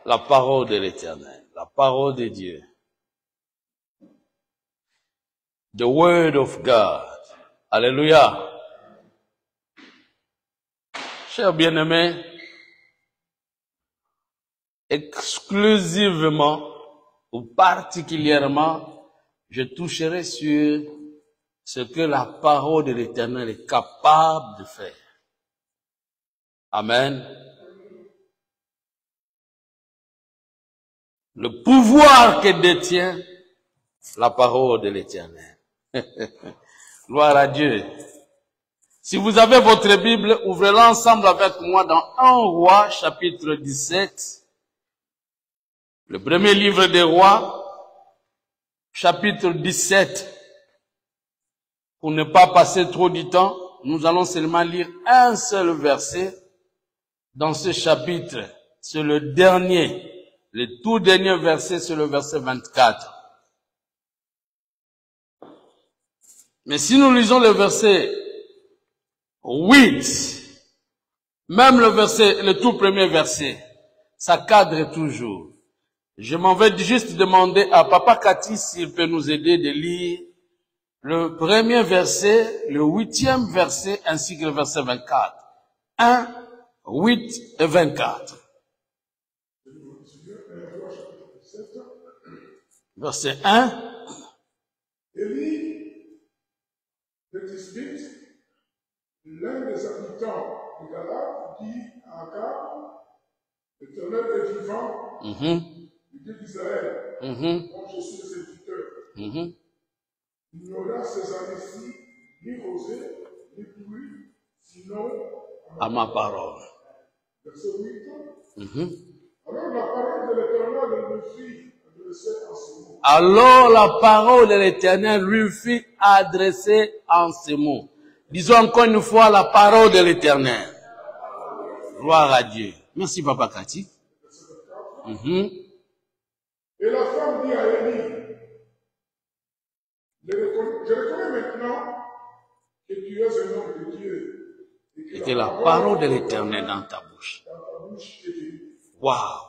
la parole de l'Éternel, la parole de Dieu. The word of God. Alléluia. Chers bien-aimés, exclusivement ou particulièrement, je toucherai sur ce que la parole de l'Éternel est capable de faire. Amen. Le pouvoir que détient la parole de l'Éternel. Gloire à Dieu. Si vous avez votre Bible, ouvrez-la ensemble avec moi dans 1 Roi, chapitre 17. Le premier livre des Rois, chapitre 17. Pour ne pas passer trop du temps, nous allons seulement lire un seul verset dans ce chapitre. C'est le dernier. Le tout dernier verset, c'est le verset 24. Mais si nous lisons le verset 8, même le tout premier verset, ça cadre toujours. Je m'en vais juste demander à Papa Cathy s'il peut nous aider de lire le premier verset, le 8e verset, ainsi que le verset 24. 1, 8 et 24. Verset 1. Élie de Tisbith, l'un des habitants de Galade, dit à Akab, l'Éternel est vivant, le Dieu d'Israël, dont je suis le serviteur. Il n'y aura ces années-ci ni rosée, ni pluie, sinon à ma parole. Verset 8. Alors la parole de l'Éternel lui fit adresser en ce mot. Alors la parole de l'Éternel lui fit adresser en ces mots. Disons encore une fois la parole de l'Éternel. Gloire à Dieu. Merci Papa Cathy. Et la femme dit à Élie, je reconnais maintenant que tu es un homme de Dieu. Et que la parole de l'Éternel dans ta bouche. Waouh.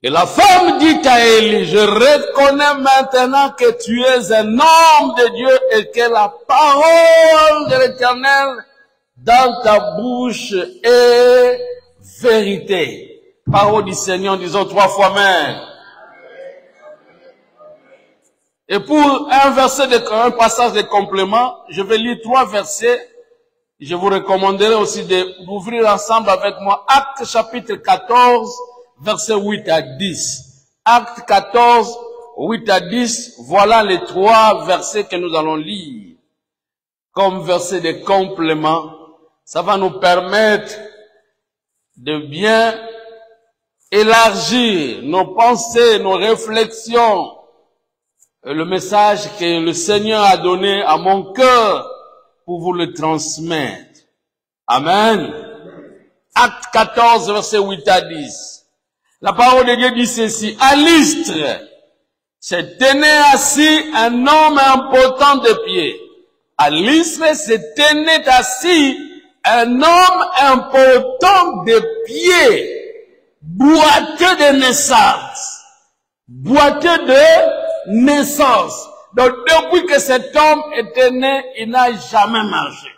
Et la femme dit à Élie, je reconnais maintenant que tu es un homme de Dieu et que la parole de l'Éternel dans ta bouche est vérité. Parole du Seigneur, disons 3 fois Amen. Et pour un passage de complément, je vais lire 3 versets. Je vous recommanderai aussi d'ouvrir ensemble avec moi Actes chapitre 14, versets 8 à 10. Actes 14, 8 à 10, voilà les 3 versets que nous allons lire. Comme versets de complément, ça va nous permettre de bien élargir nos pensées, nos réflexions, et le message que le Seigneur a donné à mon cœur pour vous le transmettre. Amen. Acte 14, verset 8 à 10. La parole de Dieu dit ceci. À Lystre, se tenait assis un homme impotent de pied. À Lystre, se tenait assis un homme impotent de pied. Boiteux de naissance. Boiteux de naissance. Donc, depuis que cet homme était né, il n'a jamais marché.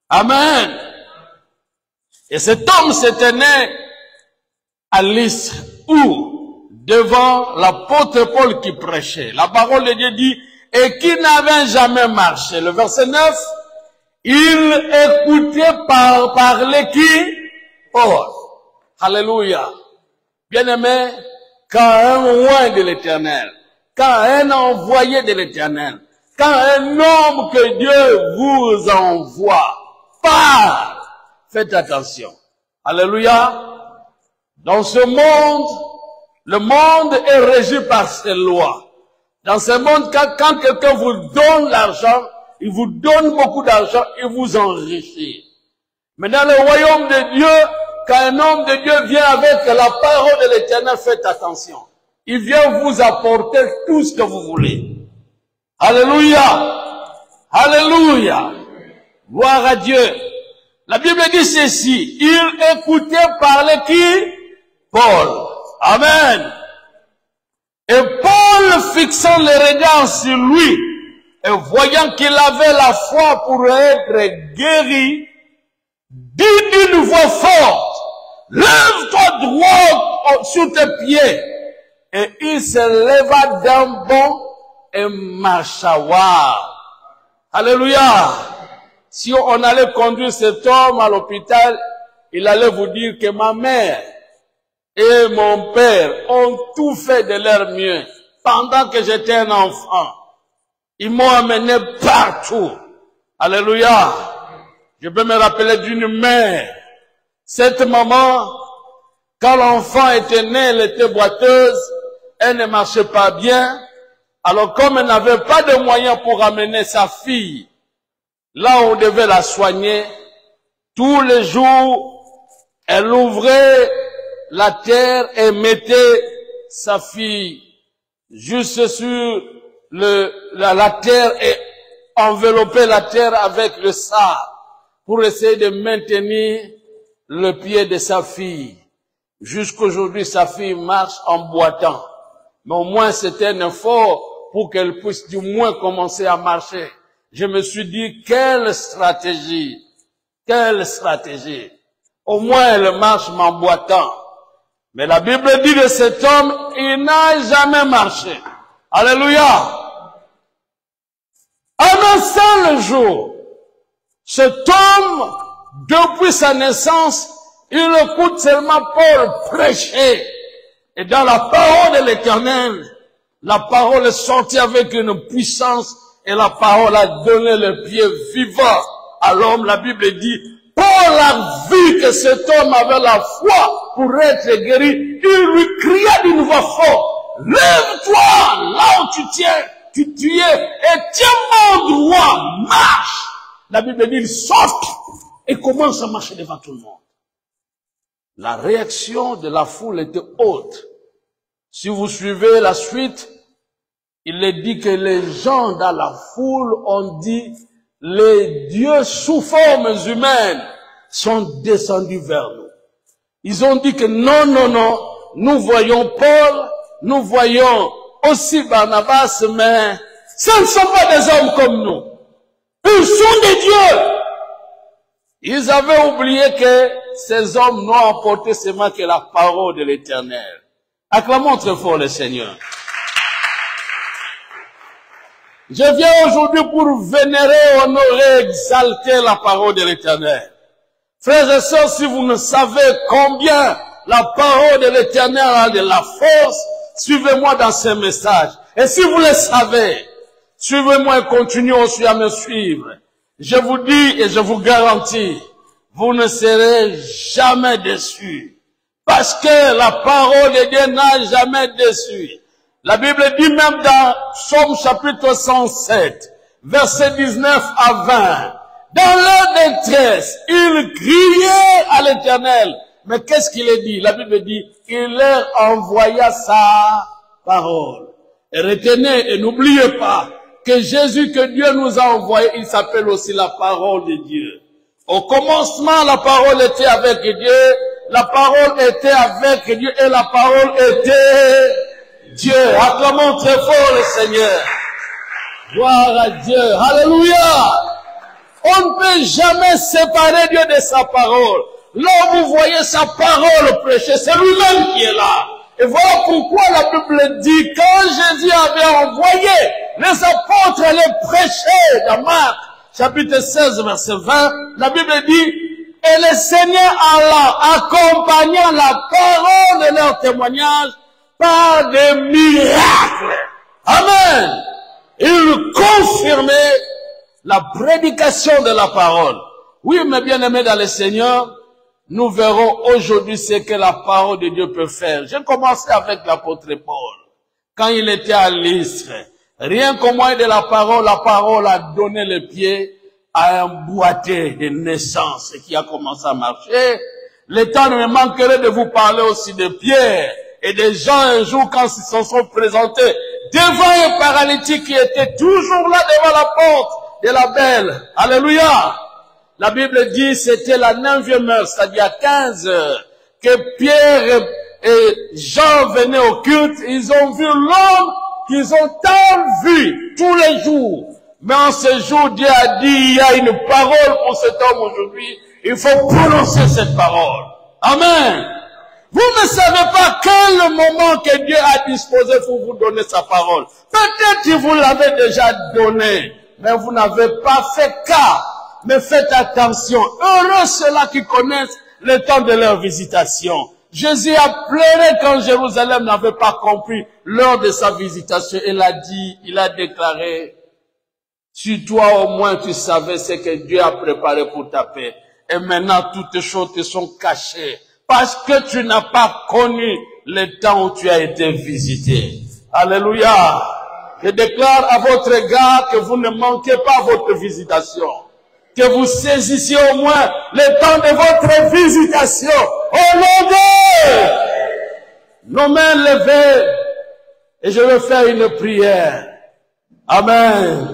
Amen. Et cet homme s'était né à Lystre, où, devant l'apôtre Paul qui prêchait, la parole de Dieu dit, et qui n'avait jamais marché. Le verset 9, il écoutait parler qui? Paul. Alléluia. Bien-aimé, quand un roi de l'Éternel, quand un envoyé de l'Éternel, quand un homme que Dieu vous envoie, parle, faites attention. Alléluia. Dans ce monde, le monde est régi par ses lois. Dans ce monde, quand quelqu'un vous donne l'argent, il vous donne beaucoup d'argent, il vous enrichit. Mais dans le royaume de Dieu, quand un homme de Dieu vient avec la parole de l'Éternel, faites attention. Il vient vous apporter tout ce que vous voulez. Alléluia. Alléluia. Gloire à Dieu. La Bible dit ceci. Il écoutait parler qui? Paul. Amen. Et Paul, fixant les regards sur lui, et voyant qu'il avait la foi pour être guéri, dit d'une voix forte, lève-toi droit sur tes pieds. Et il se leva d'un bond et marcha. Wow. Alléluia. Si on allait conduire cet homme à l'hôpital, il allait vous dire que ma mère et mon père ont tout fait de leur mieux pendant que j'étais un enfant. Ils m'ont amené partout. Alléluia. Je peux me rappeler d'une mère. Cette maman, quand l'enfant était né, elle était boiteuse, elle ne marchait pas bien. Alors comme elle n'avait pas de moyens pour amener sa fille là où on devait la soigner, tous les jours, elle ouvrait la terre et mettait sa fille juste sur la terre et enveloppait la terre avec le sable pour essayer de maintenir le pied de sa fille. Jusqu'aujourd'hui, sa fille marche en boitant. Mais au moins, c'était un effort pour qu'elle puisse du moins commencer à marcher. Je me suis dit, quelle stratégie! Quelle stratégie! Au moins, elle marche en boitant. Mais la Bible dit de cet homme, il n'a jamais marché. Alléluia! En un seul jour, cet homme, depuis sa naissance, il écoute seulement Paul prêcher. Et dans la parole de l'Éternel, la parole est sortie avec une puissance et la parole a donné le pied vivant à l'homme. La Bible dit, Paul a vu que cet homme avait la foi pour être guéri. Il lui cria d'une voix forte, lève-toi là où tu es et tiens mon droit, marche. La Bible dit, il sort et commence à marcher devant tout le monde. La réaction de la foule était haute. Si vous suivez la suite, il est dit que les gens dans la foule ont dit, les dieux sous formes humaines sont descendus vers nous. Ils ont dit que non, non, non, nous voyons Paul, nous voyons aussi Barnabas, mais ce ne sont pas des hommes comme nous. Ils sont des dieux. Ils avaient oublié que ces hommes n'ont apporté seulement que la parole de l'Éternel. Acclamons très fort le Seigneur. Je viens aujourd'hui pour vénérer, honorer, exalter la parole de l'Éternel. Frères et sœurs, si vous ne savez combien la parole de l'Éternel a de la force, suivez-moi dans ce message. Et si vous le savez, suivez-moi et continuez aussi à me suivre. Je vous dis et je vous garantis, vous ne serez jamais déçus. Parce que la parole de Dieu n'a jamais déçu. La Bible dit même dans Psaume chapitre 107, versets 19 à 20, dans leur détresse, ils criaient à l'Éternel. Mais qu'est-ce qu'il a dit? La Bible dit, il leur envoya sa parole. Et retenez et n'oubliez pas que Jésus que Dieu nous a envoyé, il s'appelle aussi la parole de Dieu. Au commencement, la parole était avec Dieu, la parole était avec Dieu et la parole était Dieu. Acclamons très fort le Seigneur. Gloire à Dieu. Alléluia. On ne peut jamais séparer Dieu de sa parole. Là où vous voyez sa parole prêcher, c'est lui-même qui est là. Et voilà pourquoi la Bible dit, quand Jésus avait envoyé les apôtres à les prêcher dans Marc, chapitre 16, verset 20, la Bible dit, et le Seigneur Allah, accompagnant la parole de leur témoignage par des miracles. Amen. Il confirmait la prédication de la parole. Oui, mes bien-aimés dans le Seigneur, nous verrons aujourd'hui ce que la parole de Dieu peut faire. J'ai commencé avec l'apôtre Paul. Quand il était à Lystre, rien qu'au moyen de la parole a donné le pied à un boiteux de naissance qui a commencé à marcher. Le temps ne me manquerait de vous parler aussi de Pierre et des gens un jour quand ils se sont présentés devant un paralytique qui était toujours là devant la porte de la belle. Alléluia. La Bible dit c'était la 9e heure, c'est-à-dire à 15 heures, que Pierre et Jean venait au culte, ils ont vu l'homme qu'ils ont tant vu tous les jours. Mais en ce jour, Dieu a dit, il y a une parole pour cet homme aujourd'hui. Il faut prononcer cette parole. Amen. Vous ne savez pas quel moment que Dieu a disposé pour vous donner sa parole. Peut-être que vous l'avez déjà donné, mais vous n'avez pas fait cas. Mais faites attention. Heureux ceux-là qui connaissent le temps de leur visitation. Jésus a pleuré quand Jérusalem n'avait pas compris l'heure de sa visitation. Il a dit, il a déclaré, si toi au moins tu savais ce que Dieu a préparé pour ta paix. Et maintenant toutes choses te sont cachées. Parce que tu n'as pas connu le temps où tu as été visité. Alléluia. Je déclare à votre égard que vous ne manquez pas votre visitation. Que vous saisissiez au moins le temps de votre visitation. Au nom de nos mains levées. Et je vais faire une prière. Amen.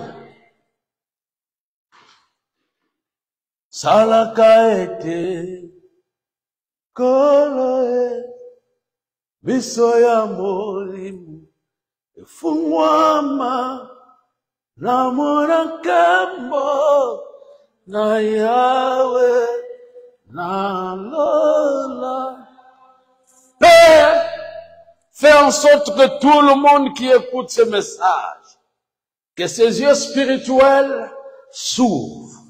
Salakaete koloe bisoya molimu efungwama na morakembo na Yahweh na Lola. Père, fais en sorte que tout le monde qui écoute ce message, que ses yeux spirituels s'ouvrent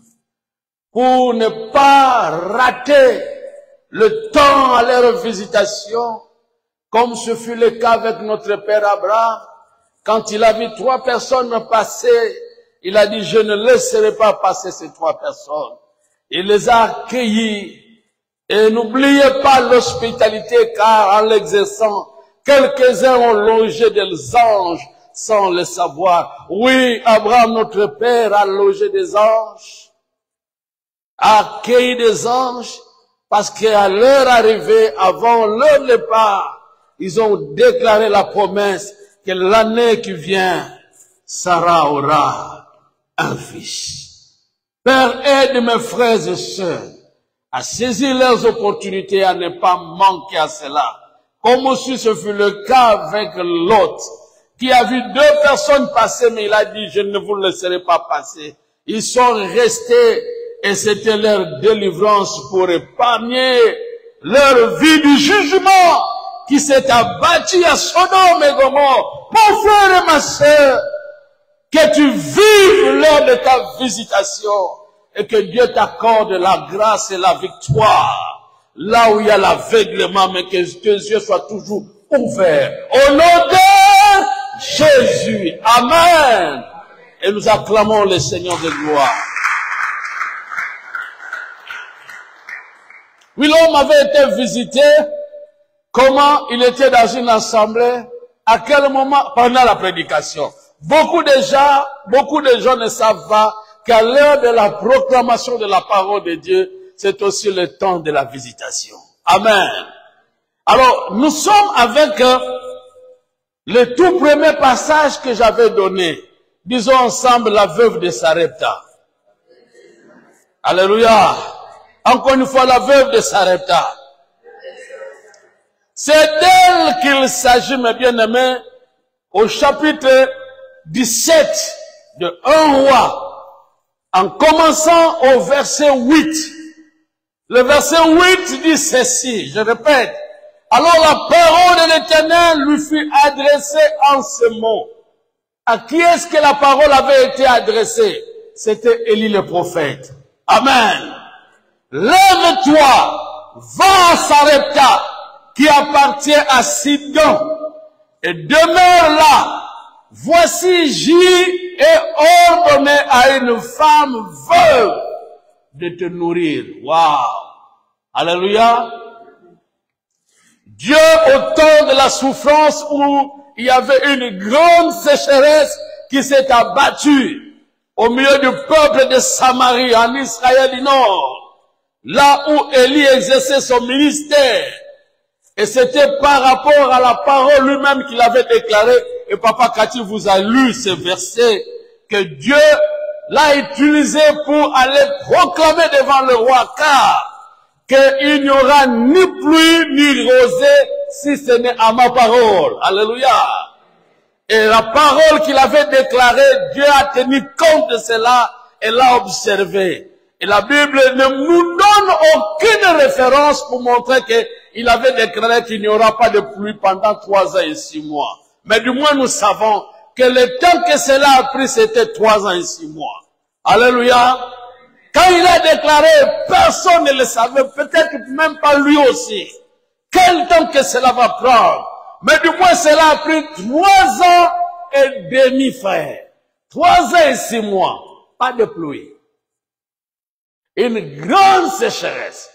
pour ne pas rater le temps à leur visitation, comme ce fut le cas avec notre père Abraham. Quand il a vu 3 personnes passer, il a dit, je ne laisserai pas passer ces 3 personnes. Il les a accueillis. Et n'oubliez pas l'hospitalité, car en l'exerçant, quelques-uns ont logé des anges sans le savoir. Oui, Abraham, notre père, a logé des anges, a accueilli des anges, parce qu'à leur arrivée, avant leur départ, ils ont déclaré la promesse que l'année qui vient, Sarah aura un fils. Père, aide mes frères et sœurs à saisir leurs opportunités, à ne pas manquer à cela. Comme aussi ce fut le cas avec Lot, qui a vu 2 personnes passer, mais il a dit, je ne vous laisserai pas passer. Ils sont restés, et c'était leur délivrance pour épargner leur vie du jugement qui s'est abattu à Sodome et Gomorrhe. Mon frère et ma sœur, que tu vives lors de ta visitation et que Dieu t'accorde la grâce et la victoire. Là où il y a l'aveuglement, mais que tes yeux soient toujours ouverts. Au nom de Jésus. Amen. Et nous acclamons le Seigneur de gloire. Oui, l'homme avait été visité. Comment il était dans une assemblée? À quel moment? Pendant la prédication. Beaucoup de gens ne savent pas qu'à l'heure de la proclamation de la parole de Dieu, c'est aussi le temps de la visitation. Amen. Alors, nous sommes avec le tout premier passage que j'avais donné. Disons ensemble la veuve de Sarepta. Alléluia. Encore une fois, la veuve de Sarepta. C'est d'elle qu'il s'agit, mes bien-aimés, au chapitre 17 de 1 roi, en commençant au verset 8. Le verset 8 dit ceci, je répète. Alors la parole de l'Éternel lui fut adressée en ce mot. À qui est-ce que la parole avait été adressée? C'était Élie le prophète. Amen. Lève-toi, va à Sarepta, qui appartient à Sidon, et demeure là. Voici, j'y ai ordonné à une femme veuve de te nourrir. Waouh! Alléluia! Dieu, au temps de la souffrance où il y avait une grande sécheresse qui s'est abattue au milieu du peuple de Samarie, en Israël du Nord, là où Élie exerçait son ministère. Et c'était par rapport à la parole lui-même qu'il avait déclaré, et Papa Cathy vous a lu ce verset, que Dieu l'a utilisé pour aller proclamer devant le roi, car qu'il n'y aura ni pluie ni rosée si ce n'est à ma parole. Alléluia. Et la parole qu'il avait déclarée, Dieu a tenu compte de cela et l'a observé. Et la Bible ne nous donne aucune référence pour montrer qu'il avait déclaré qu'il n'y aura pas de pluie pendant 3 ans et 6 mois. Mais du moins nous savons que le temps que cela a pris, c'était 3 ans et 6 mois. Alléluia. Quand il a déclaré, personne ne le savait, peut-être même pas lui aussi. Quel temps que cela va prendre? Mais du moins cela a pris 3 ans et demi, frère. 3 ans et 6 mois. Pas de pluie. Une grande sécheresse.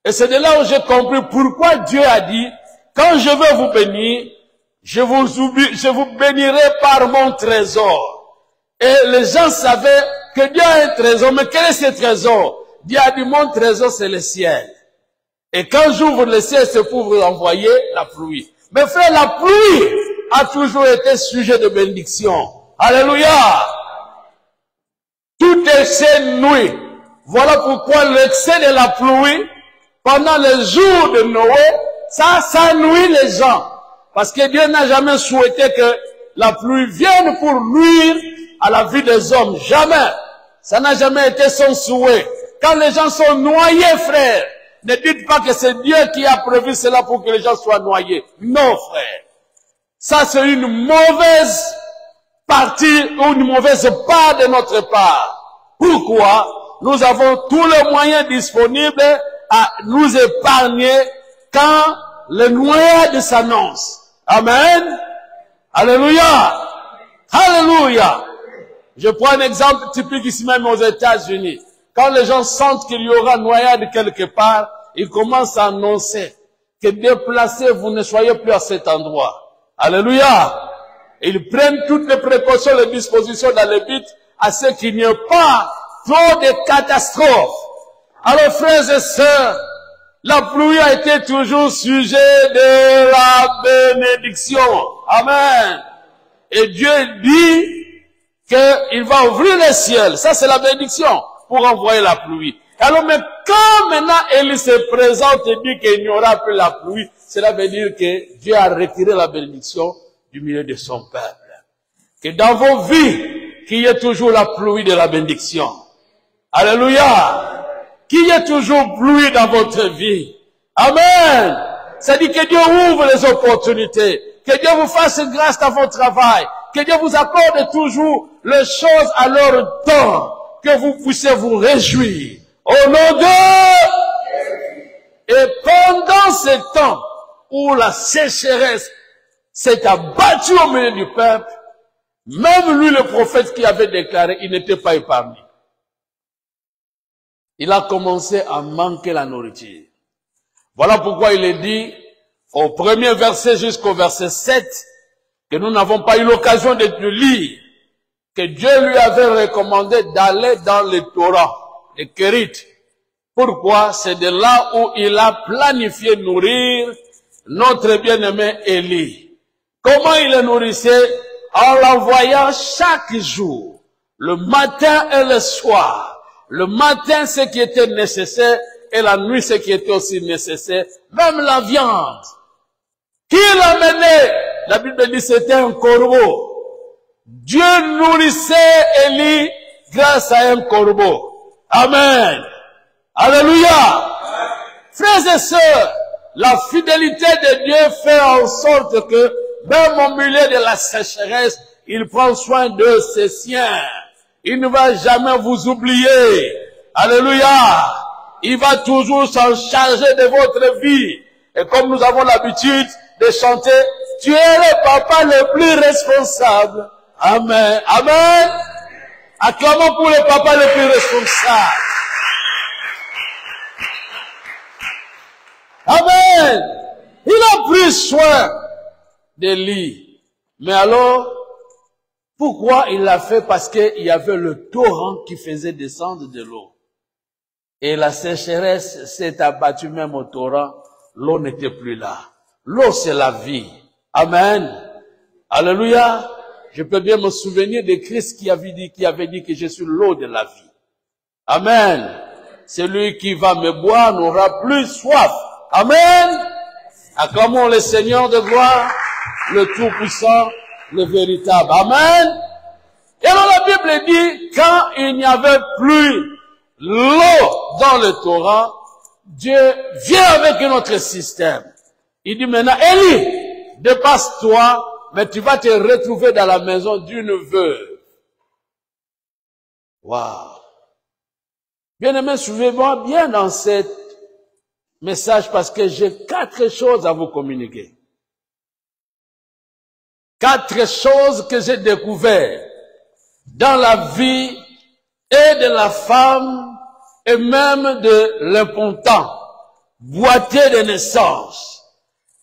Et c'est de là où j'ai compris pourquoi Dieu a dit, quand je veux vous bénir, je vous bénirai par mon trésor. Et les gens savaient que Dieu a un trésor. Mais quel est ce trésor? Dieu a dit, mon trésor c'est le ciel. Et quand j'ouvre le ciel, c'est pour vous envoyer la pluie. Mais frère, la pluie a toujours été sujet de bénédiction. Alléluia. Tout excès nuit. Voilà pourquoi l'excès de la pluie, pendant les jours de Noé, ça nuit les gens. Parce que Dieu n'a jamais souhaité que la pluie vienne pour nuire à la vie des hommes. Jamais. Ça n'a jamais été son souhait. Quand les gens sont noyés, frère, ne dites pas que c'est Dieu qui a prévu cela pour que les gens soient noyés. Non, frère. Ça, c'est une mauvaise partie ou une mauvaise part de notre part. Pourquoi? Nous avons tous les moyens disponibles à nous épargner quand le noyade s'annonce. Amen. Alléluia. Alléluia. Je prends un exemple typique ici même aux États-Unis. Quand les gens sentent qu'il y aura noyade quelque part, ils commencent à annoncer que déplacez-vous, ne soyez plus à cet endroit. Alléluia. Ils prennent toutes les précautions, les dispositions dans le but à ce qu'il n'y ait pas trop de catastrophes. Alors frères et sœurs, la pluie a été toujours sujet de la bénédiction. Amen. Et Dieu dit qu'il va ouvrir les ciels. Ça c'est la bénédiction pour envoyer la pluie. Alors mais quand maintenant Élie se présente et dit qu'il n'y aura plus la pluie, cela veut dire que Dieu a retiré la bénédiction du milieu de son peuple. Que dans vos vies, qu'il y ait toujours la pluie de la bénédiction. Alléluia. Qu'il y ait toujours pluie dans votre vie. Amen. C'est-à-dire que Dieu ouvre les opportunités. Que Dieu vous fasse grâce dans votre travail. Que Dieu vous accorde toujours les choses à leur temps. Que vous puissiez vous réjouir. Au nom de... Et pendant ce temps où la sécheresse s'est abattue au milieu du peuple, même lui, le prophète qui avait déclaré, il n'était pas épargné. Il a commencé à manquer la nourriture. Voilà pourquoi il est dit, au premier verset jusqu'au verset 7, que nous n'avons pas eu l'occasion de lire, que Dieu lui avait recommandé d'aller dans le Torah, le Kérit. Pourquoi? C'est de là où il a planifié nourrir notre bien-aimé Élie. Comment il le nourrissait? En l'envoyant chaque jour, le matin et le soir. Le matin, ce qui était nécessaire, et la nuit, ce qui était aussi nécessaire. Même la viande. Qui l'amenait? La Bible dit c'était un corbeau. Dieu nourrissait Élie grâce à un corbeau. Amen. Alléluia. Frères et sœurs, la fidélité de Dieu fait en sorte que, même au milieu de la sécheresse, il prend soin de ses siens. Il ne va jamais vous oublier. Alléluia. Il va toujours s'en charger de votre vie. Et comme nous avons l'habitude de chanter, tu es le papa le plus responsable. Amen. Amen. Acclamons pour le papa le plus responsable. Amen. Il a pris soin d'Élie. Mais alors, pourquoi il l'a fait? Parce qu'il y avait le torrent qui faisait descendre de l'eau. Et la sécheresse s'est abattue même au torrent. L'eau n'était plus là. L'eau, c'est la vie. Amen. Alléluia. Je peux bien me souvenir de Christ qui avait dit que je suis l'eau de la vie. Amen. Celui qui va me boire n'aura plus soif. Amen. Acclamons le Seigneur de gloire, le Tout-Puissant, le véritable. Amen. Et alors la Bible dit, quand il n'y avait plus l'eau dans le Torah, Dieu vient avec un autre système. Il dit maintenant, Élie, dépasse-toi, mais tu vas te retrouver dans la maison d'une veuve. Waouh! Bien-aimés, suivez-moi bien dans ce message parce que j'ai 4 choses à vous communiquer. 4 choses que j'ai découvertes dans la vie et de la femme et même de l'impotent, boiteux de naissance.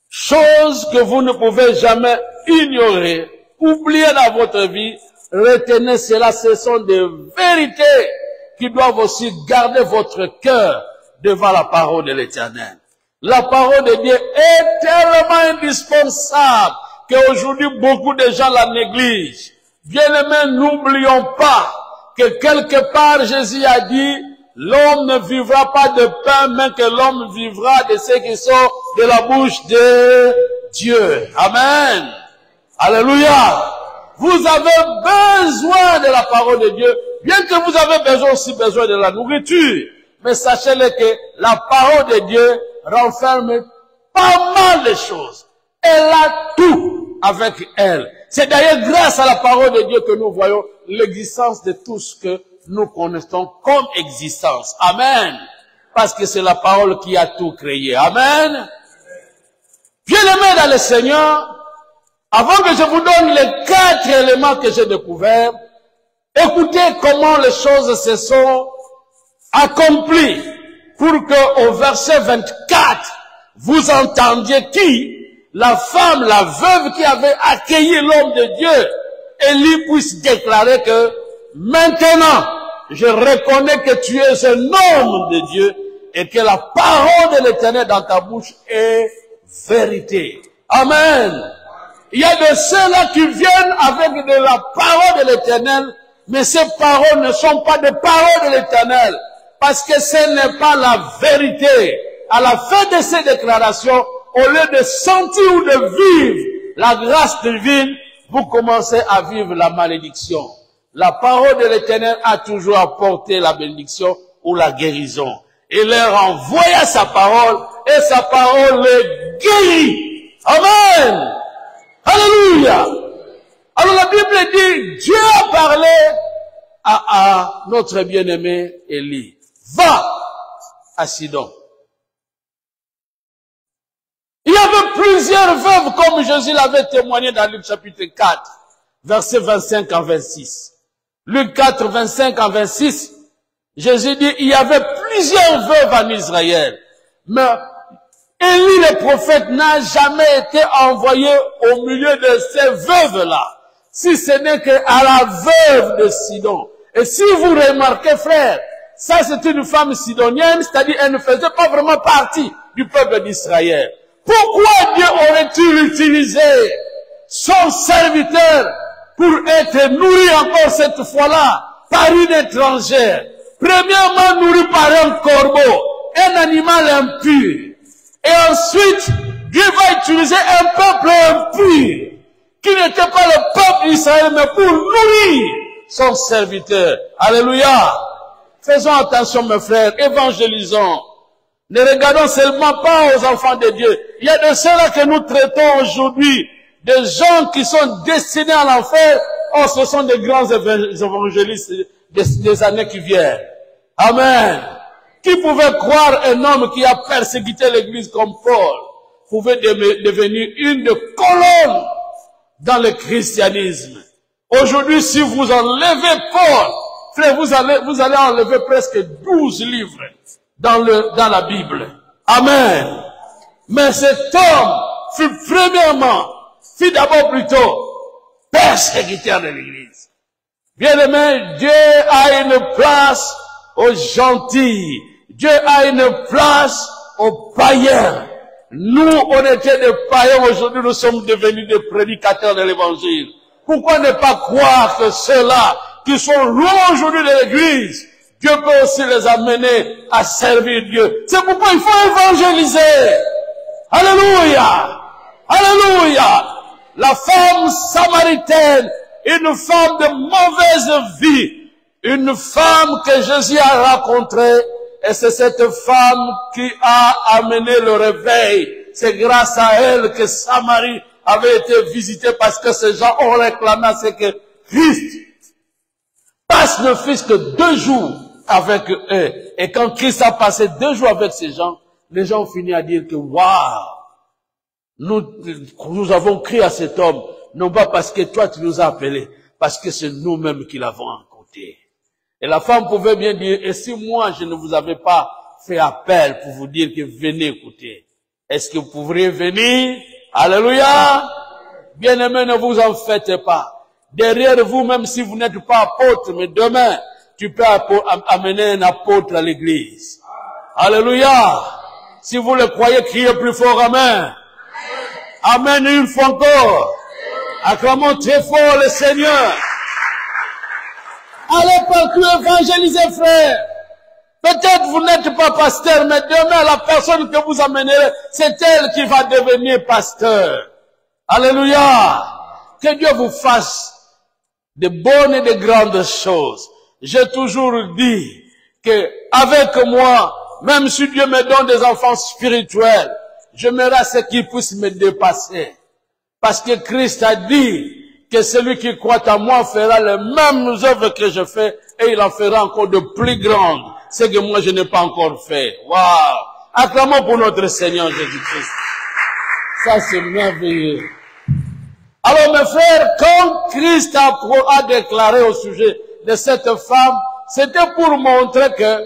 Choses que vous ne pouvez jamais ignorer, oublier dans votre vie, retenez cela, ce sont des vérités qui doivent aussi garder votre cœur devant la parole de l'Éternel. La parole de Dieu est tellement indispensable qu'aujourd'hui beaucoup de gens la négligent. Bien-aimés, n'oublions pas que quelque part Jésus a dit, l'homme ne vivra pas de pain, mais que l'homme vivra de ce qui sort de la bouche de Dieu. Amen. Alléluia. Vous avez besoin de la parole de Dieu, bien que vous avez aussi besoin de la nourriture. Mais sachez-le que la parole de Dieu renferme pas mal de choses. Elle a tout avec elle. C'est d'ailleurs grâce à la parole de Dieu que nous voyons l'existence de tout ce que nous connaissons comme existence. Amen. Parce que c'est la parole qui a tout créé. Amen. Bien-aimés dans le Seigneur, avant que je vous donne les 4 éléments que j'ai découverts, écoutez comment les choses se sont accomplies pour que au verset 24, vous entendiez qui? La femme, la veuve qui avait accueilli l'homme de Dieu, Élie puisse déclarer que maintenant, je reconnais que tu es un homme de Dieu et que la parole de l'Éternel dans ta bouche est vérité. Amen. Il y a de ceux-là qui viennent avec de la parole de l'Éternel, mais ces paroles ne sont pas des paroles de l'Éternel, parce que ce n'est pas la vérité. À la fin de ces déclarations, au lieu de sentir ou de vivre la grâce divine, vous commencez à vivre la malédiction. La parole de l'Éternel a toujours apporté la bénédiction ou la guérison. Il leur envoya sa parole et sa parole les guérit. Amen. Alléluia. Alors la Bible dit, Dieu a parlé à notre bien-aimé Élie. Va à Sidon. Il y avait plusieurs veuves comme Jésus l'avait témoigné dans Luc chapitre 4, versets 25 à 26. Luc 4, 25 à 26, Jésus dit, il y avait plusieurs veuves en Israël. Mais Élie le prophète n'a jamais été envoyé au milieu de ces veuves-là, si ce n'est qu'à la veuve de Sidon. Et si vous remarquez, frère, ça c'est une femme sidonienne, c'est-à-dire elle ne faisait pas vraiment partie du peuple d'Israël. Pourquoi Dieu aurait-il utilisé son serviteur pour être nourri encore cette fois-là par une étrangère? Premièrement, nourri par un corbeau, un animal impur. Et ensuite, Dieu va utiliser un peuple impur, qui n'était pas le peuple d'Israël, mais pour nourrir son serviteur. Alléluia. Faisons attention, mes frères, évangélisons. Ne regardons seulement pas aux enfants de Dieu. Il y a de ceux-là que nous traitons aujourd'hui, des gens qui sont destinés à l'enfer. Oh, ce sont des grands évangélistes des années qui viennent. Amen. Qui pouvait croire un homme qui a persécuté l'église comme Paul pouvait devenir une des colonnes dans le christianisme. Aujourd'hui, si vous enlevez Paul, frère, vous allez enlever presque 12 livres dans la Bible. Amen. Mais cet homme fut d'abord plutôt persécuteur de l'église. Bien-aimé, Dieu a une place aux gentils. Dieu a une place aux païens. Nous, on était des païens, aujourd'hui nous sommes devenus des prédicateurs de l'évangile. Pourquoi ne pas croire que ceux-là qui sont loin aujourd'hui de l'église, Dieu peut aussi les amener à servir Dieu. C'est pourquoi il faut évangéliser. Alléluia. Alléluia. La femme samaritaine, une femme de mauvaise vie, une femme que Jésus a rencontrée, et c'est cette femme qui a amené le réveil. C'est grâce à elle que Samarie avait été visitée, parce que ces gens ont réclamé à ce que Christ passe ne fût-ce que 2 jours avec eux. Et quand Christ a passé 2 jours avec ces gens, les gens ont fini à dire que waouh, nous avons crié à cet homme, non pas parce que toi tu nous as appelés, parce que c'est nous-mêmes qui l'avons rencontré. Et la femme pouvait bien dire, et si moi je ne vous avais pas fait appel pour vous dire que venez écouter, est-ce que vous pourriez venir? Alléluia! Bien-aimés, ne vous en faites pas. Derrière vous, même si vous n'êtes pas apôtre, mais demain, tu peux amener un apôtre à l'église. Alléluia! Si vous le croyez, criez plus fort, amen. Amen une fois encore. Acclamons très fort le Seigneur. Allez partout évangéliser, frère. Peut-être vous n'êtes pas pasteur, mais demain, la personne que vous amènerez, c'est elle qui va devenir pasteur. Alléluia! Que Dieu vous fasse de bonnes et de grandes choses. J'ai toujours dit que avec moi, même si Dieu me donne des enfants spirituels, j'aimerais ce qu'ils puissent me dépasser. Parce que Christ a dit que celui qui croit en moi fera les mêmes œuvres que je fais, et il en fera encore de plus grandes, ce que moi je n'ai pas encore fait. Waouh! Acclamons pour notre Seigneur Jésus-Christ. Ça c'est merveilleux. Alors mes frères, quand Christ a déclaré au sujet de cette femme, c'était pour montrer que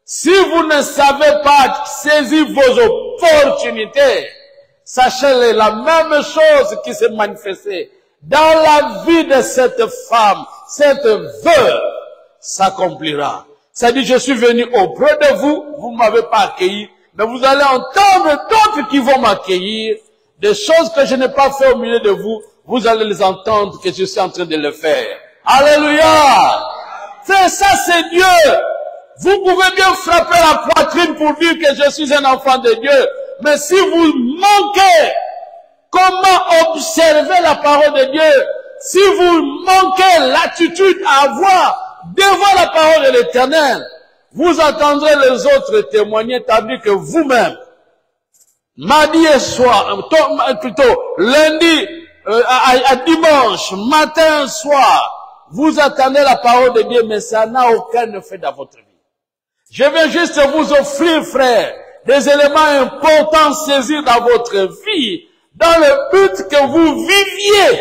si vous ne savez pas saisir vos opportunités, sachez la même chose qui s'est manifestée dans la vie de cette femme, cette veuve, s'accomplira. Ça dit, je suis venu auprès de vous, vous ne m'avez pas accueilli, mais vous allez entendre d'autres qui vont m'accueillir, des choses que je n'ai pas fait au milieu de vous, vous allez les entendre que je suis en train de le faire. Alléluia! C'est ça, c'est Dieu. Vous pouvez bien frapper la poitrine pour dire que je suis un enfant de Dieu. Mais si vous manquez comment observer la parole de Dieu, si vous manquez l'attitude à avoir devant la parole de l'Éternel, vous entendrez les autres témoigner, tandis que vous-même, mardi et soir, plutôt lundi à dimanche, matin, soir, vous attendez la parole de Dieu, mais ça n'a aucun effet dans votre vie. Je vais juste vous offrir, frère, des éléments importants à saisir dans votre vie, dans le but que vous viviez,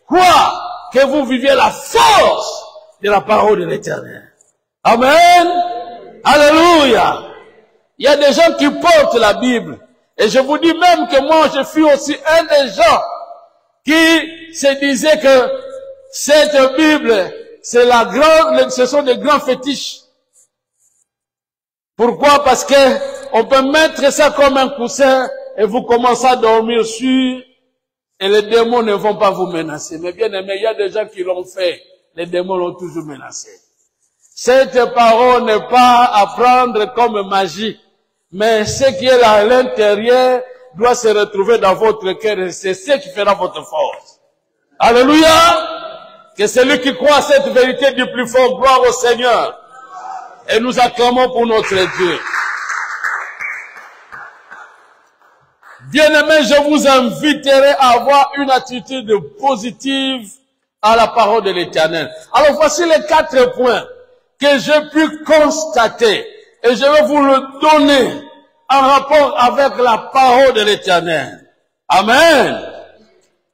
quoi? Que vous viviez la force de la parole de l'Éternel. Amen. Alléluia. Il y a des gens qui portent la Bible. Et je vous dis même que moi, je suis aussi un des gens qui se disaient que cette Bible, c'est ce sont des grands fétiches. Pourquoi? Parce que on peut mettre ça comme un coussin et vous commencez à dormir sur et les démons ne vont pas vous menacer. Mais bien aimé, il y a des gens qui l'ont fait. Les démons l'ont toujours menacé. Cette parole n'est pas à prendre comme magie. Mais ce qui est là à l'intérieur doit se retrouver dans votre cœur et c'est ce qui fera votre force. Alléluia! Que celui qui croit à cette vérité du plus fort, gloire au Seigneur. Et nous acclamons pour notre Dieu. Bien-aimés, je vous inviterai à avoir une attitude positive à la parole de l'Éternel. Alors voici les 4 points que j'ai pu constater et je vais vous le donner en rapport avec la parole de l'Éternel. Amen.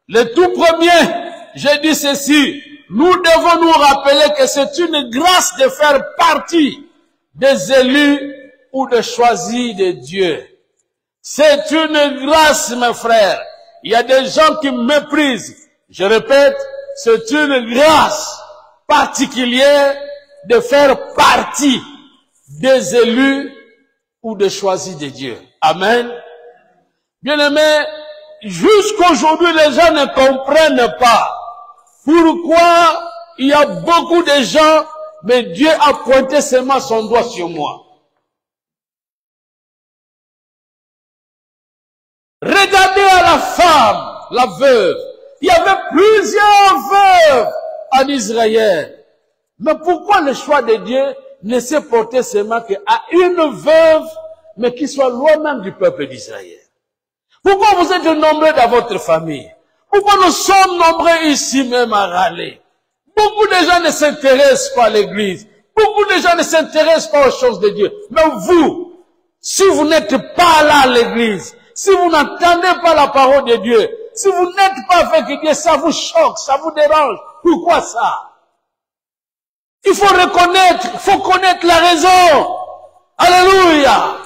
Le tout premier, j'ai dit ceci, nous devons nous rappeler que c'est une grâce de faire partie des élus ou de choisis de Dieu. C'est une grâce, mes frères. Il y a des gens qui méprisent. Je répète, c'est une grâce particulière de faire partie des élus ou des choisis de Dieu. Amen. Bien-aimés, jusqu'aujourd'hui, les gens ne comprennent pas pourquoi il y a beaucoup de gens, mais Dieu a pointé seulement son doigt sur moi. Regardez à la femme, la veuve. Il y avait plusieurs veuves en Israël. Mais pourquoi le choix de Dieu ne s'est porté seulement qu'à une veuve, mais qui soit loin même du peuple d'Israël? Pourquoi vous êtes nombreux dans votre famille? Pourquoi nous sommes nombreux ici même à râler? Beaucoup de gens ne s'intéressent pas à l'église. Beaucoup de gens ne s'intéressent pas aux choses de Dieu. Mais vous, si vous n'êtes pas là à l'église, si vous n'entendez pas la parole de Dieu, si vous n'êtes pas avec Dieu, ça vous choque, ça vous dérange. Pourquoi ça? Il faut reconnaître, il faut connaître la raison. Alléluia.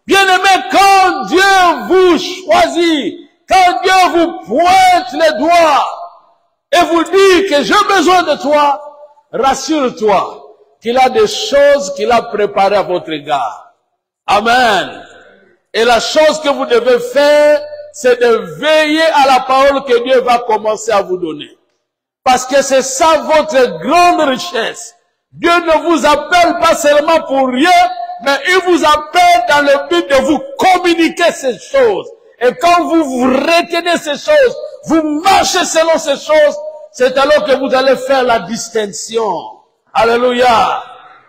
Bien-aimé, quand Dieu vous choisit, quand Dieu vous pointe les doigts et vous dit que j'ai besoin de toi, rassure-toi qu'il a des choses qu'il a préparées à votre égard. Amen. Et la chose que vous devez faire, c'est de veiller à la parole que Dieu va commencer à vous donner. Parce que c'est ça votre grande richesse. Dieu ne vous appelle pas seulement pour rien, mais il vous appelle dans le but de vous communiquer ces choses. Et quand vous retenez ces choses, vous marchez selon ces choses, c'est alors que vous allez faire la distinction. Alléluia.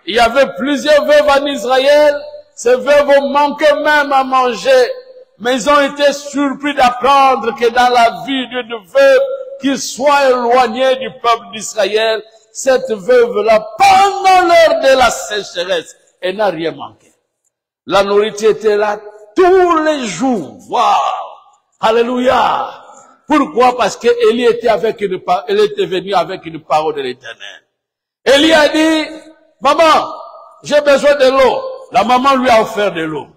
Il y avait plusieurs veuves en Israël. Ces veuves ont manqué même à manger. Mais ils ont été surpris d'apprendre que dans la vie d'une veuve qui soit éloignée du peuple d'Israël, cette veuve-là, pendant l'heure de la sécheresse, elle n'a rien manqué. La nourriture était là tous les jours. Waouh! Alléluia! Pourquoi? Parce qu'Élie était elle était venue avec une parole de l'Éternel. Élie a dit, maman, j'ai besoin de l'eau. La maman lui a offert de l'eau.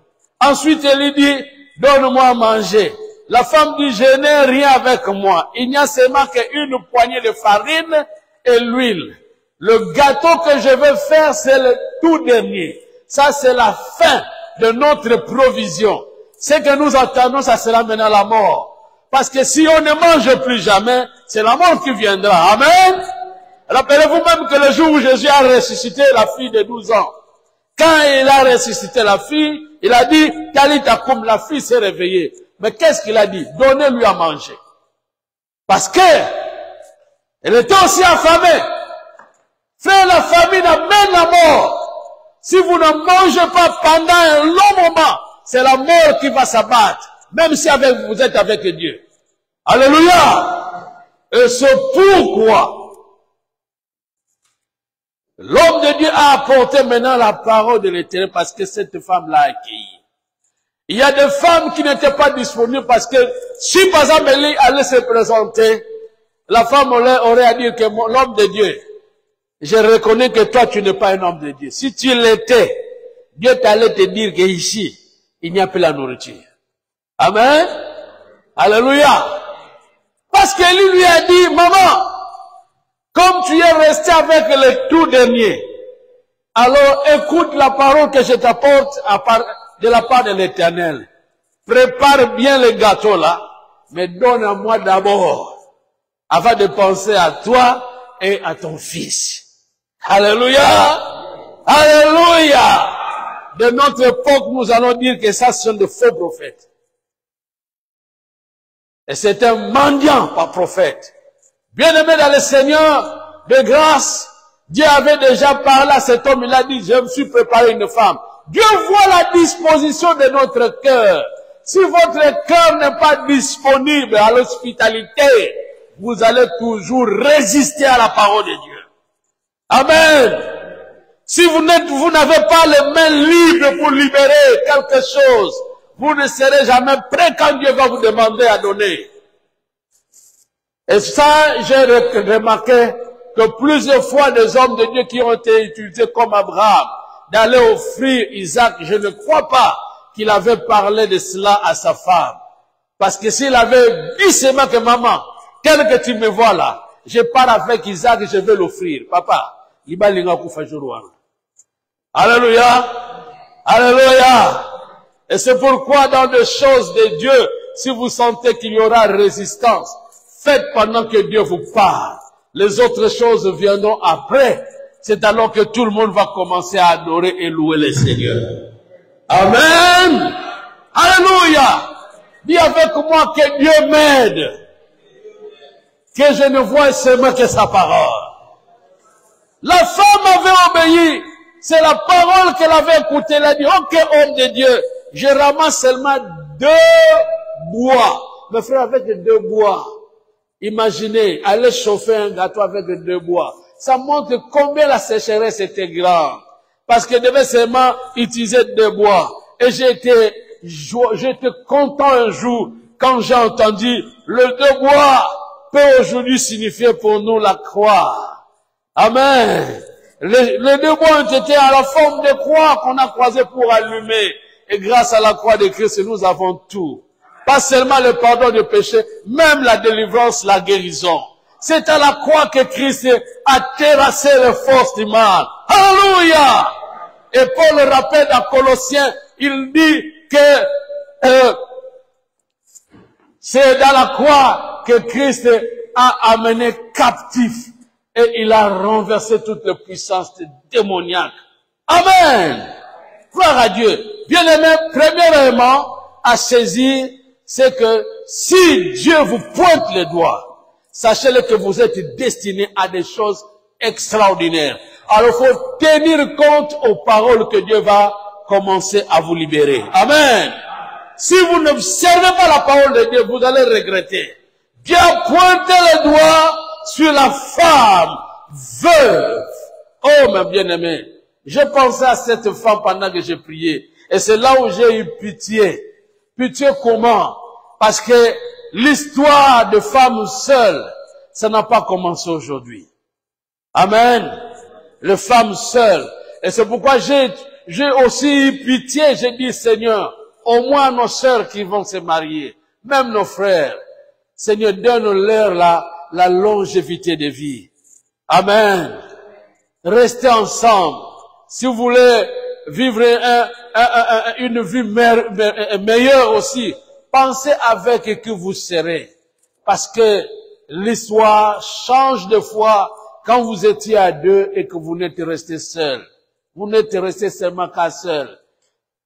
Ensuite, Élie dit, donne-moi à manger. La femme dit, je n'ai rien avec moi. Il n'y a seulement qu'une poignée de farine et l'huile. Le gâteau que je veux faire, c'est le tout dernier. Ça, c'est la fin de notre provision. Ce que nous attendons, ça sera maintenant la mort. Parce que si on ne mange plus jamais, c'est la mort qui viendra. Amen. Rappelez-vous même que le jour où Jésus a ressuscité la fille de 12 ans, quand il a ressuscité la fille, il a dit, Talita Koum, la fille s'est réveillée. Mais qu'est-ce qu'il a dit? Donnez-lui à manger. Parce que elle était aussi affamée. Frère, la famine amène la mort. Si vous ne mangez pas pendant un long moment, c'est la mort qui va s'abattre. Même si vous êtes avec Dieu. Alléluia. Et c'est pourquoi l'homme de Dieu a apporté maintenant la parole de l'Éternel parce que cette femme l'a accueillie. Il y a des femmes qui n'étaient pas disponibles parce que si par exemple Élie allait se présenter, la femme aurait à dire que l'homme de Dieu, je reconnais que toi tu n'es pas un homme de Dieu. Si tu l'étais, Dieu t'allait te dire qu'ici, il n'y a plus la nourriture. Amen. Alléluia. Parce qu'Élie lui a dit, maman, comme tu es resté avec le tout dernier, alors écoute la parole que je t'apporte de la part de l'Éternel. Prépare bien le gâteau là, mais donne à moi d'abord, avant de penser à toi et à ton fils. Alléluia. Alléluia. De notre époque, nous allons dire que ça sont de faux prophètes. Et c'est un mendiant, pas prophète. Bien-aimé dans le Seigneur, de grâce, Dieu avait déjà parlé à cet homme, il a dit, je me suis préparé une femme. Dieu voit la disposition de notre cœur. Si votre cœur n'est pas disponible à l'hospitalité, vous allez toujours résister à la parole de Dieu. Amen. Si vous n'avez pas les mains libres pour libérer quelque chose, vous ne serez jamais prêt quand Dieu va vous demander à donner. Et ça, j'ai remarqué que plusieurs fois des hommes de Dieu qui ont été utilisés comme Abraham, d'aller offrir Isaac, je ne crois pas qu'il avait parlé de cela à sa femme. Parce que s'il avait dit seulement que maman, tel que tu me vois là, je pars avec Isaac et je vais l'offrir. Papa, il va l'inga koufa jour. Alléluia. Alléluia. Et c'est pourquoi dans les choses de Dieu, si vous sentez qu'il y aura résistance, faites pendant que Dieu vous parle. Les autres choses viendront après. C'est alors que tout le monde va commencer à adorer et louer le Seigneur. Amen. Alléluia. Dis avec moi que Dieu m'aide. Que je ne vois seulement que sa parole. La femme avait obéi. C'est la parole qu'elle avait écoutée. Elle a dit, ok, homme de Dieu, je ramasse seulement 2 bois. Mes frères, avec 2 bois, imaginez, aller chauffer un gâteau avec 2 bois. Ça montre combien la sécheresse était grande. Parce qu'elle devait seulement utiliser 2 bois. Et j'étais content un jour quand j'ai entendu le 2 bois peut aujourd'hui signifier pour nous la croix. Amen. Les 2 bois ont été à la forme de croix qu'on a croisé pour allumer. Et grâce à la croix de Christ, nous avons tout. Pas seulement le pardon de péché, même la délivrance, la guérison. C'est à la croix que Christ a terrassé les forces du mal. Alléluia! Et Paul le rappelle dans Colossiens, il dit que c'est dans la croix que Christ a amené captif et il a renversé toute la puissance démoniaque. Amen! Gloire à Dieu. Bien-aimé, premièrement, à saisir, c'est que si Dieu vous pointe le doigt, sachez-le que vous êtes destiné à des choses extraordinaires. Alors, il faut tenir compte aux paroles que Dieu va commencer à vous libérer. Amen. Si vous ne servez pas la parole de Dieu, vous allez regretter. Dieu a pointé le doigt sur la femme veuve. Oh, mes bien-aimés, j'ai pensé à cette femme pendant que j'ai prié. Et c'est là où j'ai eu pitié. Pitié comment? Parce que l'histoire de femmes seules, ça n'a pas commencé aujourd'hui. Amen. Les femmes seules. Et c'est pourquoi j'ai aussi eu pitié. J'ai dit, Seigneur, au moins nos sœurs qui vont se marier, même nos frères, Seigneur, donne-leur la longévité de vie. Amen. Restez ensemble. Si vous voulez vivre une vie meilleure aussi, pensez avec qui vous serez. Parce que l'histoire change de fois quand vous étiez à 2 et que vous n'êtes resté seul. Vous n'êtes resté seulement qu'à seul.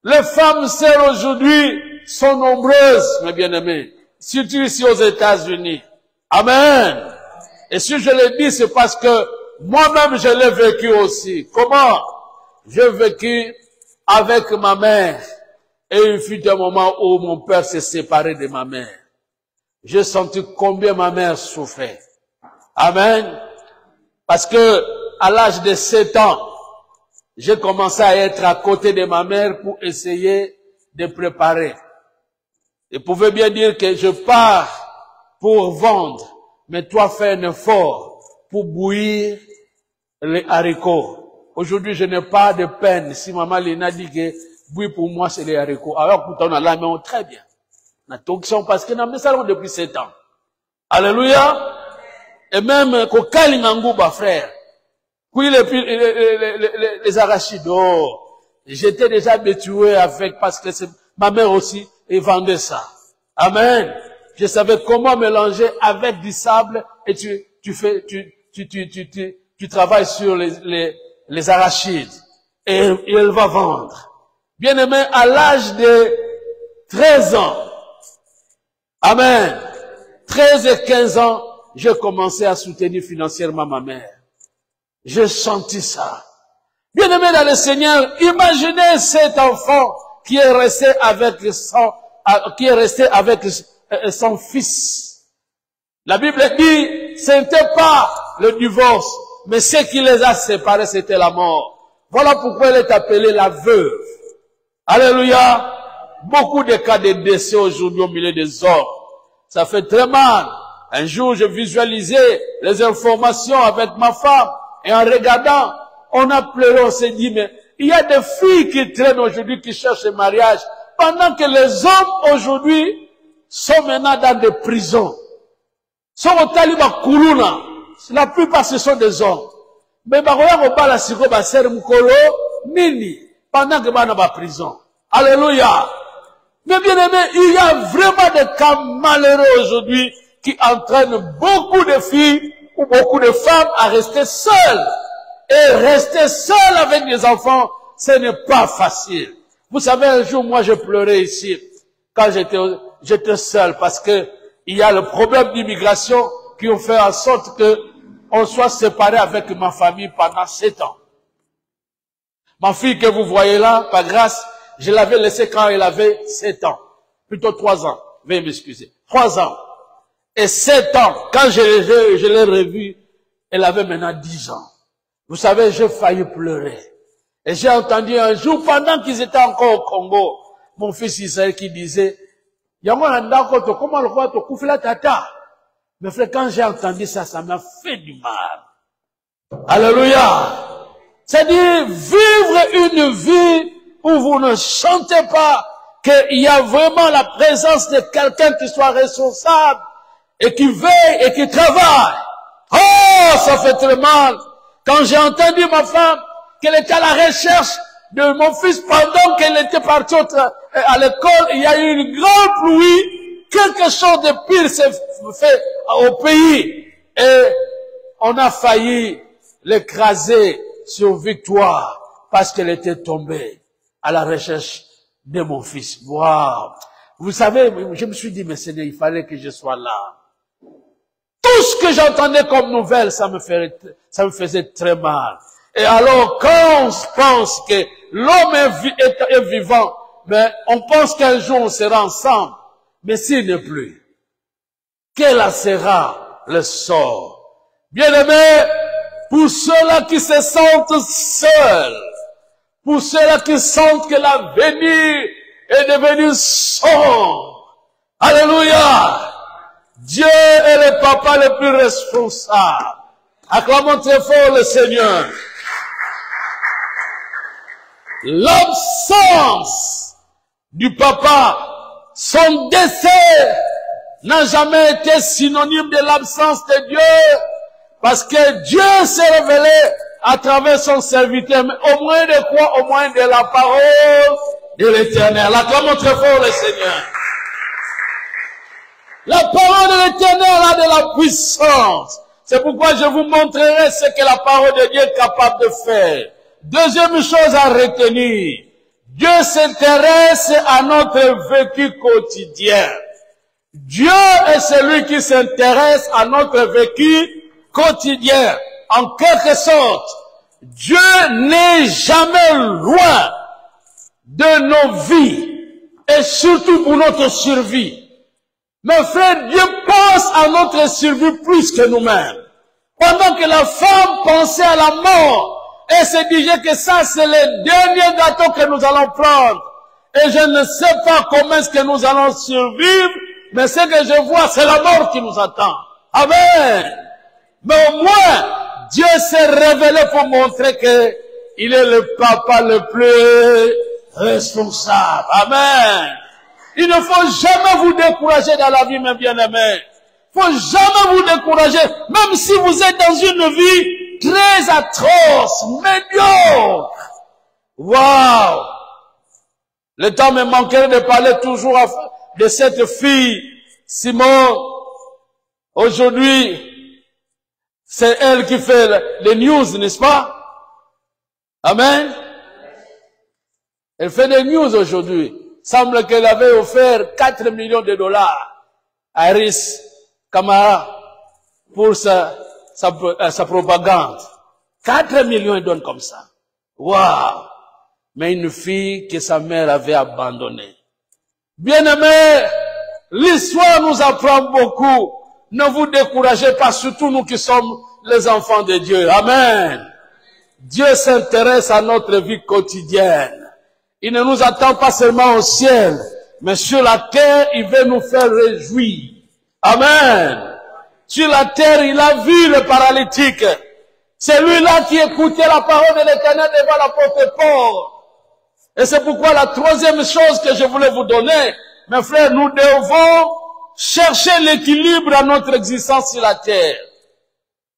Les femmes seules aujourd'hui sont nombreuses, mes bien-aimés. Surtout ici aux États-Unis. Amen. Et si je le dis, c'est parce que moi-même je l'ai vécu aussi. Comment? J'ai vécu avec ma mère. Et il fut un moment où mon père s'est séparé de ma mère. J'ai senti combien ma mère souffrait. Amen. Parce que, à l'âge de 7 ans, j'ai commencé à être à côté de ma mère pour essayer de préparer. Et pouvait bien dire que je pars pour vendre, mais toi fais un effort pour bouillir les haricots. Aujourd'hui, je n'ai pas de peine. Si maman Léna dit que bouillir pour moi, c'est les haricots. Alors, pourtant, on a la main très bien. On a tout parce que nous avons ça depuis 7 ans. Alléluia. Et même, quand Kalingangouba, frère, puis les arachides, oh, j'étais déjà habitué avec, parce que ma mère aussi, elle vendait ça. Amen. Je savais comment mélanger avec du sable et tu travailles sur les arachides. Et elle va vendre. Bien aimé, à l'âge de 13 ans, amen, 13 et 15 ans, j'ai commencé à soutenir financièrement ma mère. J'ai senti ça. Bien aimé dans le Seigneur, imaginez cet enfant qui est resté avec son fils. La Bible dit, ce n'était pas le divorce, mais ce qui les a séparés, c'était la mort. Voilà pourquoi elle est appelée la veuve. Alléluia. Beaucoup de cas de décès aujourd'hui au milieu des hommes. Ça fait très mal. Un jour, je visualisais les informations avec ma femme. Et en regardant, on a pleuré, on s'est dit, mais il y a des filles qui traînent aujourd'hui, qui cherchent le mariage, pendant que les hommes aujourd'hui sont maintenant dans des prisons. Sont au Taliban Koulouna. La plupart, ce sont des hommes. Mais pendant que dans la prison. Alléluia. Mais bien aimé, il y a vraiment des cas malheureux aujourd'hui qui entraînent beaucoup de filles ou beaucoup de femmes à rester seules. Et rester seule avec des enfants, ce n'est pas facile. Vous savez, un jour, moi, je pleurais ici. Quand j'étais j'étais seul parce que il y a le problème d'immigration qui ont fait en sorte que on soit séparé avec ma famille pendant 7 ans. Ma fille que vous voyez là, par grâce, je l'avais laissée quand elle avait 7 ans. Plutôt 3 ans. Veuillez m'excuser. 3 ans. Et 7 ans, quand je l'ai revue, elle avait maintenant 10 ans. Vous savez, j'ai failli pleurer. Et j'ai entendu un jour, pendant qu'ils étaient encore au Congo, mon fils Israël qui disait, Yango Nandako, comment le roi te couvre la tata? Mais frère, quand j'ai entendu ça, ça m'a fait du mal. Alléluia. C'est-à-dire, vivre une vie où vous ne sentez pas qu'il y a vraiment la présence de quelqu'un qui soit responsable et qui veille et qui travaille. Oh, ça fait très mal. Quand j'ai entendu ma femme qu'elle était à la recherche de mon fils pendant qu'elle était partie à l'école, il y a eu une grande pluie, quelque chose de pire s'est fait au pays et on a failli l'écraser sur Victoire parce qu'elle était tombée à la recherche de mon fils. Waouh! Vous savez, je me suis dit, mais Seigneur, il fallait que je sois là. Tout ce que j'entendais comme nouvelle, ça me faisait très mal. Et alors, quand on pense que l'homme est vivant, mais on pense qu'un jour on sera ensemble, mais s'il n'est plus, quel sera le sort? Bien-aimés, pour ceux-là qui se sentent seuls, pour ceux-là qui sentent que l'avenir est devenu sombre, alléluia, Dieu est le papa le plus responsable. Acclamons très fort le Seigneur. L'absence du papa, son décès n'a jamais été synonyme de l'absence de Dieu, parce que Dieu s'est révélé à travers son serviteur, mais au moins de quoi? Au moins de la parole de l'Éternel. Acclamons très fort le Seigneur. La parole de l'Éternel a de la puissance. C'est pourquoi je vous montrerai ce que la parole de Dieu est capable de faire. Deuxième chose à retenir. Dieu s'intéresse à notre vécu quotidien. Dieu est celui qui s'intéresse à notre vécu quotidien. En quelque sorte, Dieu n'est jamais loin de nos vies et surtout pour notre survie. Mais frère, Dieu pense à notre survie plus que nous-mêmes. Pendant que la femme pensait à la mort, elle se disait que ça c'est le dernier gâteau que nous allons prendre. Et je ne sais pas comment est-ce que nous allons survivre, mais ce que je vois, c'est la mort qui nous attend. Amen. Mais au moins, Dieu s'est révélé pour montrer que il est le papa le plus responsable. Amen. Il ne faut jamais vous décourager dans la vie, mes bien-aimés. Il ne faut jamais vous décourager, même si vous êtes dans une vie très atroce, médiocre. Waouh! Le temps me manquerait de parler toujours de cette fille, Simone. Aujourd'hui, c'est elle qui fait les news, n'est-ce pas? Amen. Elle fait des news aujourd'hui. Semble qu'elle avait offert 4 millions de dollars à Aris Kamara pour sa propagande. 4 millions, elle donne comme ça. Waouh! Mais une fille que sa mère avait abandonnée. Bien-aimés, l'histoire nous apprend beaucoup. Ne vous découragez pas, surtout nous qui sommes les enfants de Dieu. Amen. Dieu s'intéresse à notre vie quotidienne. Il ne nous attend pas seulement au ciel, mais sur la terre, il veut nous faire réjouir. Amen. Sur la terre, il a vu le paralytique. C'est lui-là qui écoutait la parole de l'Éternel devant la porte-port. Et c'est pourquoi la troisième chose que je voulais vous donner, mes frères, nous devons chercher l'équilibre à notre existence sur la terre.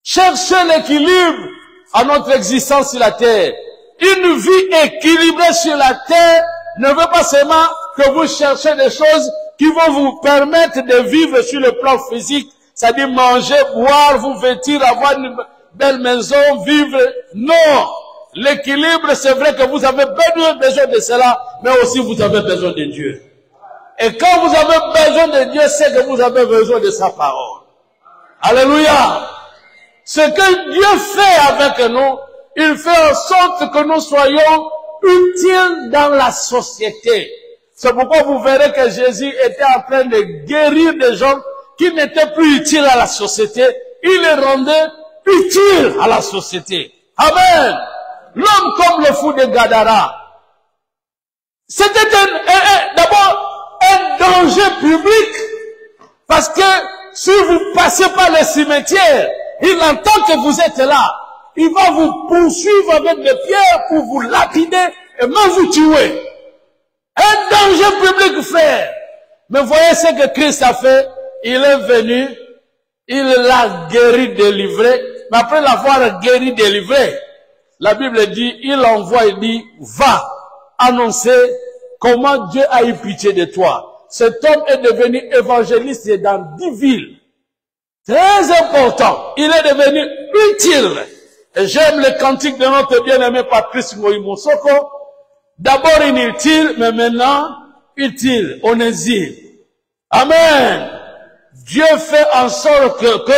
Chercher l'équilibre à notre existence sur la terre. Une vie équilibrée sur la terre ne veut pas seulement que vous cherchez des choses qui vont vous permettre de vivre sur le plan physique, c'est-à-dire manger, boire, vous vêtir, avoir une belle maison, vivre. Non! L'équilibre, c'est vrai que vous avez besoin de cela, mais aussi vous avez besoin de Dieu. Et quand vous avez besoin de Dieu, c'est que vous avez besoin de sa parole. Alléluia. Ce que Dieu fait avec nous, il fait en sorte que nous soyons utiles dans la société. C'est pourquoi vous verrez que Jésus était en train de guérir des gens qui n'étaient plus utiles à la société. Il les rendait utiles à la société. Amen. L'homme comme le fou de Gadara. C'était d'abord un danger public. Parce que si vous passez par le cimetière, il entend que vous êtes là. Il va vous poursuivre avec des pierres pour vous lapider et même vous tuer. Un danger public, frère. Mais voyez ce que Christ a fait. Il est venu, il l'a guéri, délivré. Mais après l'avoir guéri, délivré, la Bible dit, il envoie et dit, va annoncer comment Dieu a eu pitié de toi. Cet homme est devenu évangéliste dans 10 villes. Très important. Il est devenu utile. Et j'aime le cantique de notre bien-aimé Patrice Moïmosoko. D'abord inutile, mais maintenant utile, onésime. Amen. Dieu fait en sorte que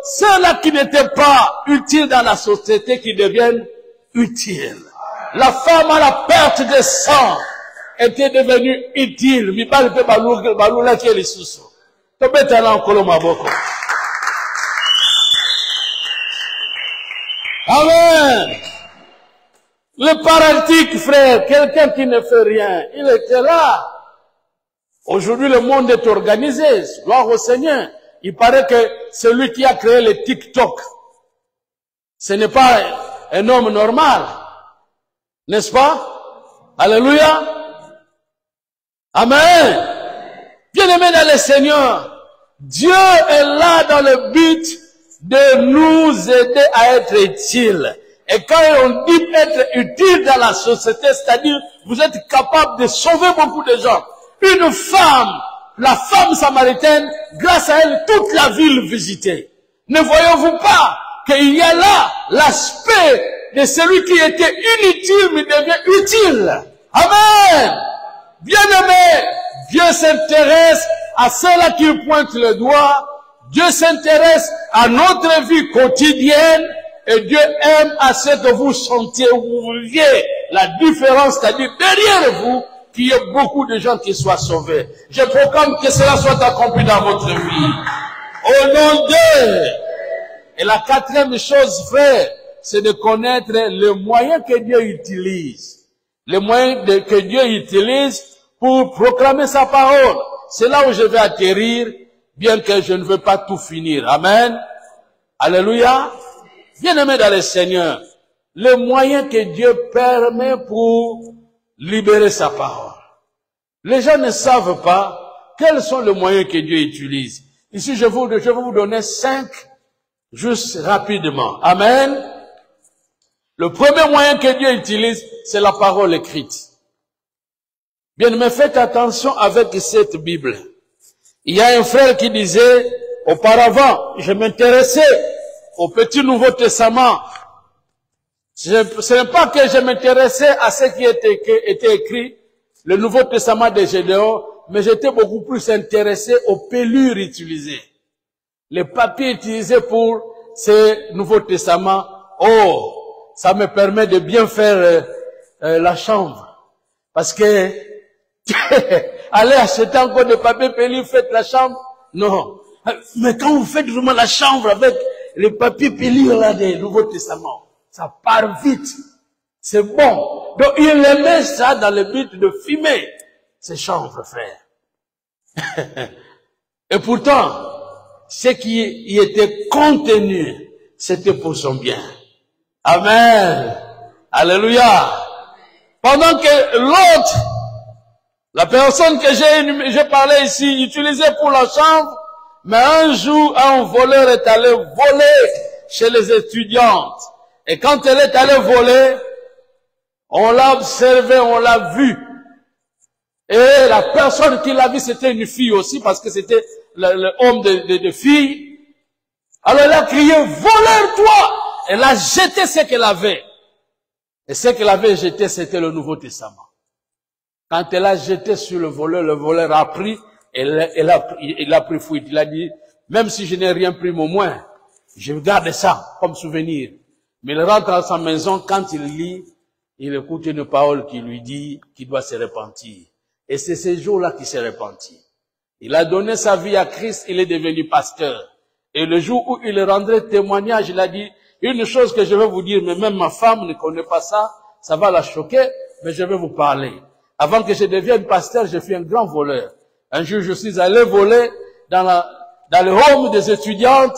ceux-là qui n'étaient pas utiles dans la société qui deviennent utiles. La femme à la perte de sang était devenue utile. Amen. Le paralytique, frère, quelqu'un qui ne fait rien, il était là. Aujourd'hui, le monde est organisé. Gloire au Seigneur. Il paraît que celui qui a créé le TikTok, ce n'est pas un homme normal. N'est-ce pas? Alléluia. Amen. Bien-aimé dans le Seigneur, Dieu est là dans le but de nous aider à être utiles. Et quand on dit être utile dans la société, c'est-à-dire vous êtes capable de sauver beaucoup de gens. Une femme, la femme samaritaine, grâce à elle, toute la ville visitée. Ne voyez-vous pas qu'il y a là l'aspect de celui qui était inutile, mais devient utile. Amen. Bien-aimé, Dieu s'intéresse à ceux-là qui pointent le doigt. Dieu s'intéresse à notre vie quotidienne. Et Dieu aime à ce que vous sentiez, vous voyez la différence, c'est-à-dire derrière vous, qu'il y ait beaucoup de gens qui soient sauvés. Je proclame que cela soit accompli dans votre vie. Au nom de... Et la quatrième chose, frère, c'est de connaître les moyens que Dieu utilise. Les moyens que Dieu utilise pour proclamer sa parole. C'est là où je vais atterrir, bien que je ne veux pas tout finir. Amen. Alléluia. Bien-aimé dans le Seigneur, les moyens que Dieu permet pour libérer sa parole. Les gens ne savent pas quels sont les moyens que Dieu utilise. Ici, je vais vous donner 5, juste rapidement. Amen. Le premier moyen que Dieu utilise, c'est la parole écrite. Bien-aimé, faites attention avec cette Bible. Il y a un frère qui disait, auparavant, je m'intéressais au Petit Nouveau Testament. Ce n'est pas que je m'intéressais à ce qui était écrit, le Nouveau Testament de Gédéon, mais j'étais beaucoup plus intéressé aux pelures utilisées. Les papiers utilisés pour ce Nouveau Testament. Oh, ça me permet de bien faire la chambre. Parce que, allez acheter encore des papiers pelures, faites la chambre. Non. Mais quand vous faites vraiment la chambre avec les papiers pelures là des Nouveaux Testaments, ça part vite. C'est bon. Donc, il aimait ça dans le but de fumer ces chambres, frère. Et pourtant, ce qui y était contenu, c'était pour son bien. Amen. Alléluia. Pendant que l'autre, la personne que j'ai parlé ici, utilisait pour la chambre, mais un jour, un voleur est allé voler chez les étudiantes. Et quand elle est allée voler, on l'a observé, on l'a vu. Et la personne qui l'a vu, c'était une fille aussi, parce que c'était le homme de filles. Alors elle a crié, voleur toi! Elle a jeté ce qu'elle avait. Et ce qu'elle avait jeté, c'était le Nouveau Testament. Quand elle a jeté sur le voleur a pris, il a pris fuite. Il a dit, même si je n'ai rien pris, au moins, je garde ça comme souvenir. Mais il rentre à sa maison, quand il lit, il écoute une parole qui lui dit qu'il doit se repentir. Et c'est ce jour-là qu'il s'est repenti. Il a donné sa vie à Christ, il est devenu pasteur. Et le jour où il rendrait témoignage, il a dit, une chose que je vais vous dire, mais même ma femme ne connaît pas ça, ça va la choquer, mais je vais vous parler. Avant que je devienne pasteur, je suis un grand voleur. Un jour, je suis allé voler dans le home des étudiantes,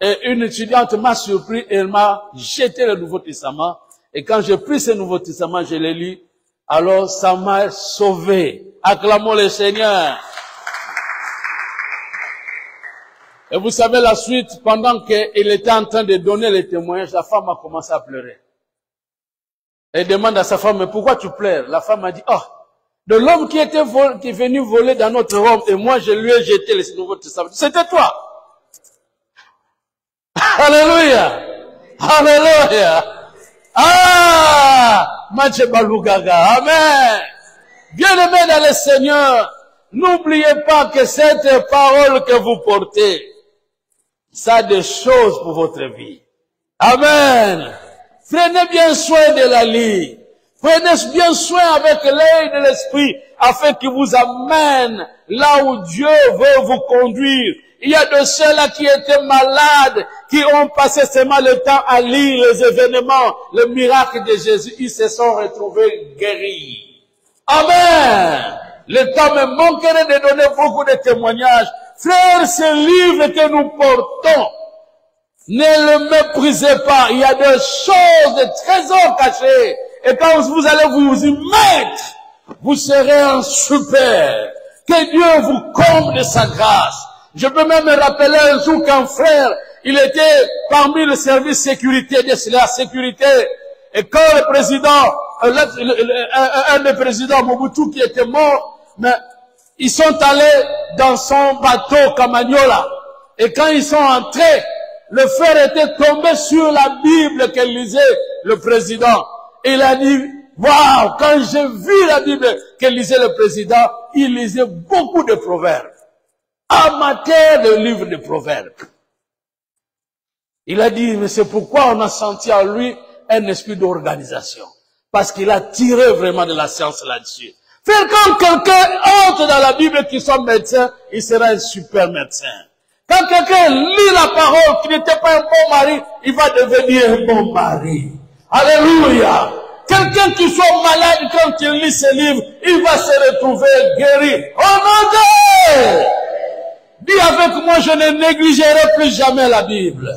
et une étudiante m'a surpris et elle m'a jeté le Nouveau Testament. Et quand j'ai pris ce Nouveau Testament, je l'ai lu, alors ça m'a sauvé. Acclamons le Seigneur. Et vous savez la suite, pendant qu'il était en train de donner les témoignages, la femme a commencé à pleurer. Elle demande à sa femme, mais pourquoi tu pleures? La femme a dit, oh, de l'homme qui est venu voler dans notre home, et moi je lui ai jeté le Nouveau Testament. C'était toi. Alléluia. Alléluia. Ah, Mathieu Balougaga. Amen. Bien-aimés dans le Seigneur, n'oubliez pas que cette parole que vous portez, ça a des choses pour votre vie. Amen. Prenez bien soin de la lire. Prenez bien soin avec l'œil de l'esprit afin qu'il vous amène là où Dieu veut vous conduire. Il y a de ceux-là qui étaient malades, qui ont passé seulement le temps à lire les événements, le miracle de Jésus. Ils se sont retrouvés guéris. Amen. Le temps me manquerait de donner beaucoup de témoignages. Frères, ce livre que nous portons, ne le méprisez pas. Il y a des choses, des trésors cachés. Et quand vous allez vous y mettre, vous serez un super. Que Dieu vous comble de sa grâce. Je peux même me rappeler un jour qu'un frère, il était parmi le service sécurité de la sécurité. Et quand le président, un des présidents, Mobutu, qui était mort, mais ils sont allés dans son bateau Camagnola. Et quand ils sont entrés, le frère était tombé sur la Bible que lisait le président. Et il a dit, waouh, quand j'ai vu la Bible que lisait le président, il lisait beaucoup de proverbes. Amateur de livres de proverbes. Il a dit, mais c'est pourquoi on a senti en lui un esprit d'organisation. Parce qu'il a tiré vraiment de la science là-dessus. Faire quand quelqu'un entre dans la Bible qui soit médecin, il sera un super médecin. Quand quelqu'un lit la parole qui n'était pas un bon mari, il va devenir un bon mari. Alléluia. Quelqu'un qui soit malade, quand il lit ce livre, il va se retrouver guéri. Oh mon Dieu! Dis avec moi, je ne négligerai plus jamais la Bible.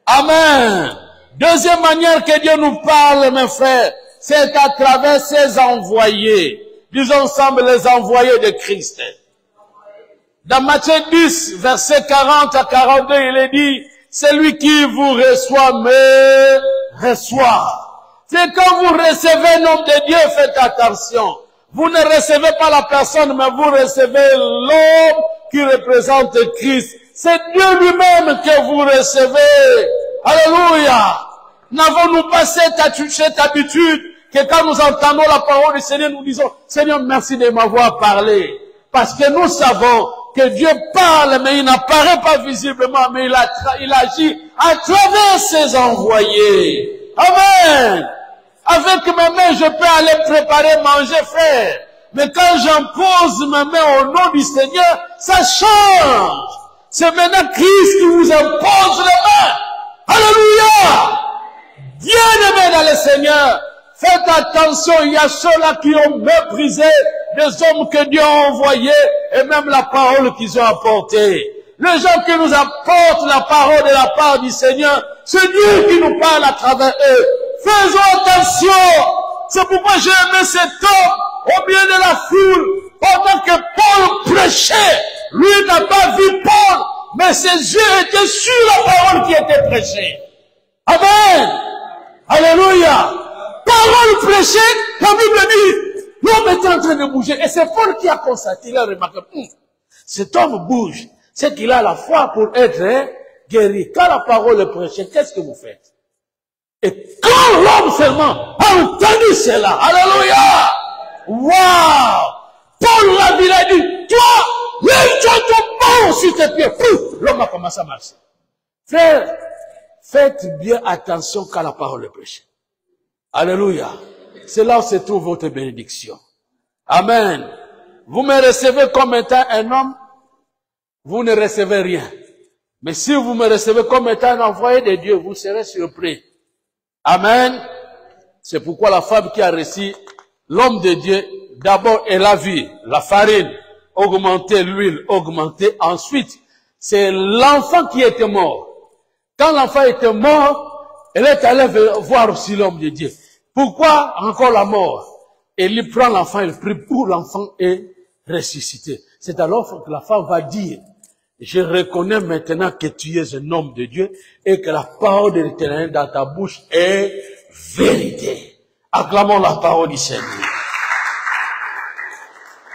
Amen. Deuxième manière que Dieu nous parle, mes frères, c'est à travers ses envoyés. Disons ensemble les envoyés de Christ. Dans Matthieu 10, verset 40 à 42, il est dit, celui qui vous reçoit me reçoit. C'est quand vous recevez un homme de Dieu, faites attention. Vous ne recevez pas la personne, mais vous recevez l'homme qui représente Christ. C'est Dieu lui-même que vous recevez. Alléluia. N'avons-nous pas cette habitude que quand nous entendons la parole du Seigneur, nous disons, Seigneur, merci de m'avoir parlé. Parce que nous savons que Dieu parle, mais il n'apparaît pas visiblement, mais il agit à travers ses envoyés. Amen. Avec mes mains, je peux aller préparer, manger, faire. Mais quand j'impose mes mains au nom du Seigneur, ça change. C'est maintenant Christ qui vous impose les mains. Alléluia. Bien-aimés dans le Seigneur, faites attention, il y a ceux-là qui ont méprisé des hommes que Dieu a envoyés et même la parole qu'ils ont apportée. Les gens qui nous apportent la parole de la part du Seigneur, c'est Dieu qui nous parle à travers eux. Faisons attention. C'est pourquoi j'ai aimé cet homme au milieu de la foule. Pendant que Paul prêchait, lui n'a pas vu Paul, mais ses yeux étaient sur la parole qui était prêchée. Amen. Alléluia. Parole prêchée, la Bible dit, l'homme était en train de bouger. Et c'est Paul qui a constaté, il a remarqué, cet homme bouge. C'est qu'il a la foi pour être guéri. Quand la parole est prêchée, qu'est-ce que vous faites? Et quand l'homme seulement a entendu cela, alléluia, Waouh! Paul l'a dit, il a dit, toi, lève-toi ton banc sur tes pieds. L'homme a commencé à marcher. Frère, faites bien attention quand la parole est prêchée. Alléluia. C'est là où se trouve votre bénédiction. Amen. Vous me recevez comme étant un homme, vous ne recevez rien. Mais si vous me recevez comme étant un envoyé de Dieu, vous serez surpris. Amen. C'est pourquoi la femme qui a reçu l'homme de Dieu, d'abord elle a vu la farine augmenter, l'huile augmenter. Ensuite, c'est l'enfant qui était mort. Quand l'enfant était mort, elle est allée voir aussi l'homme de Dieu. Pourquoi encore la mort? Elle lui prend l'enfant, elle prie pour l'enfant et ressuscité. C'est alors que la femme va dire, je reconnais maintenant que tu es un homme de Dieu et que la parole de l'Éternel dans ta bouche est vérité. Acclamons la parole du Seigneur.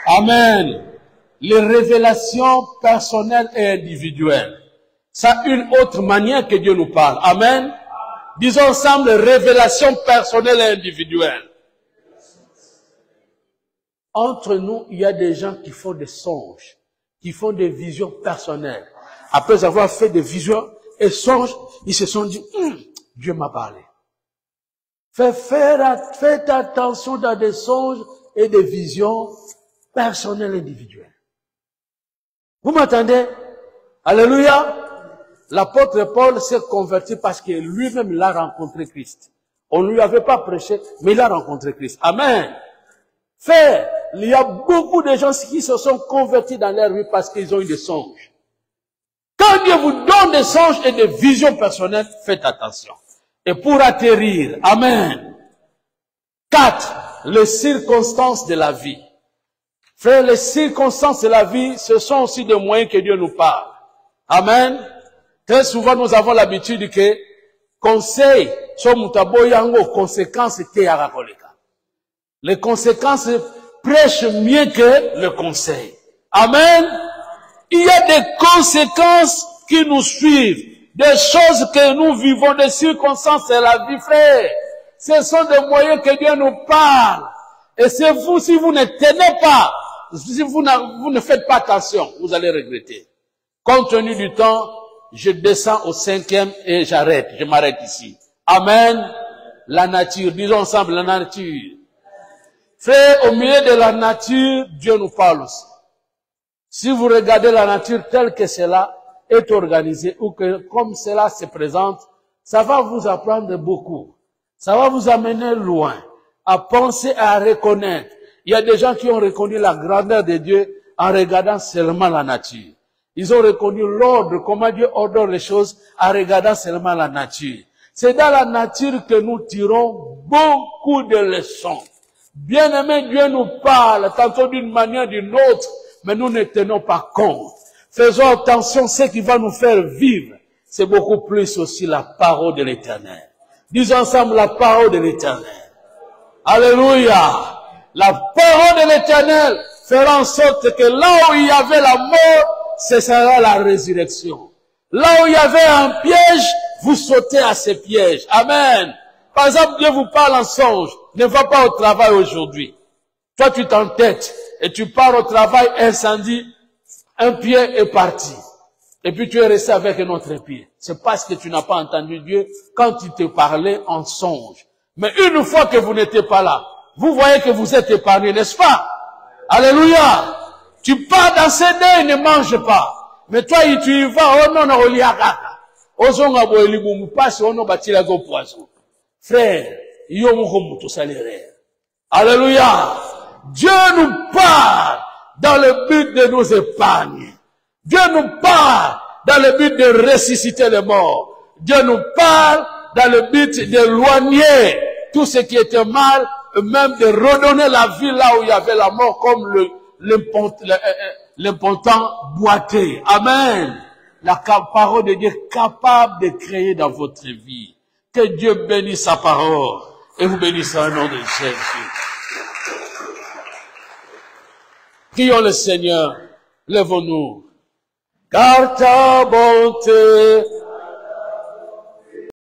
Amen. Les révélations personnelles et individuelles. C'est une autre manière que Dieu nous parle. Amen. Disons ensemble révélations personnelles et individuelles. Entre nous, il y a des gens qui font des songes, qui font des visions personnelles. Après avoir fait des visions et songes, ils se sont dit, Dieu m'a parlé. Faites attention dans des songes et des visions personnelles et individuelles. Vous m'entendez? Alléluia. L'apôtre Paul s'est converti parce que lui-même il a rencontré Christ. On ne lui avait pas prêché, mais il a rencontré Christ. Amen. Frère, il y a beaucoup de gens qui se sont convertis dans leur vie parce qu'ils ont eu des songes. Quand Dieu vous donne des songes et des visions personnelles, faites attention. Et pour atterrir, amen. 4. Les circonstances de la vie. Frère, les circonstances de la vie, ce sont aussi des moyens que Dieu nous parle. Amen. Très souvent, nous avons l'habitude que conseil, conséquences que les conséquences prêchent mieux que le conseil. Amen. Il y a des conséquences qui nous suivent, des choses que nous vivons, des circonstances de la vie, frère. Ce sont des moyens que Dieu nous parle. Et c'est vous, si vous ne tenez pas, si vous ne faites pas attention, vous allez regretter. Compte tenu du temps, je descends au 5e et j'arrête, je m'arrête ici. Amen. La nature, disons ensemble la nature. Frère, au milieu de la nature, Dieu nous parle aussi. Si vous regardez la nature telle que cela est organisée, ou que comme cela se présente, ça va vous apprendre beaucoup. Ça va vous amener loin, à penser, à reconnaître. Il y a des gens qui ont reconnu la grandeur de Dieu en regardant seulement la nature. Ils ont reconnu l'ordre, comment Dieu ordonne les choses en regardant seulement la nature. C'est dans la nature que nous tirons beaucoup de leçons. Bien-aimé, Dieu nous parle, tantôt d'une manière ou d'une autre, mais nous ne tenons pas compte. Faisons attention, ce qui va nous faire vivre, c'est beaucoup plus aussi la parole de l'Éternel. Disons ensemble la parole de l'Éternel. Alléluia. La parole de l'Éternel fera en sorte que là où il y avait la mort, ce sera la résurrection. Là où il y avait un piège, vous sautez à ces pièges. Amen. Par exemple, Dieu vous parle en songe. Ne va pas au travail aujourd'hui. Toi, tu t'entêtes et tu pars au travail, incendie, un pied est parti. Et puis tu es resté avec un autre pied. C'est parce que tu n'as pas entendu Dieu quand il te parlait en songe. Mais une fois que vous n'étiez pas là, vous voyez que vous êtes épargné, n'est-ce pas? Alléluia. Tu pars dans ces dés et ne mange pas. Mais toi, tu y vas, oh non, non, on y a kaka. Ozonga boeli bumu passe, oh non, batila go poison. Frère, yo moukoum tout salaire. Alléluia. Dieu nous parle dans le but de nous épargner. Dieu nous parle dans le but de ressusciter les morts. Dieu nous parle dans le but d'éloigner tout ce qui était mal, même de redonner la vie là où il y avait la mort, comme l'important boité. Amen. La parole de Dieu est capable de créer dans votre vie. Que Dieu bénisse sa parole et vous bénisse au nom de Jésus. Prions le Seigneur. Lèvons-nous. Car ta bonté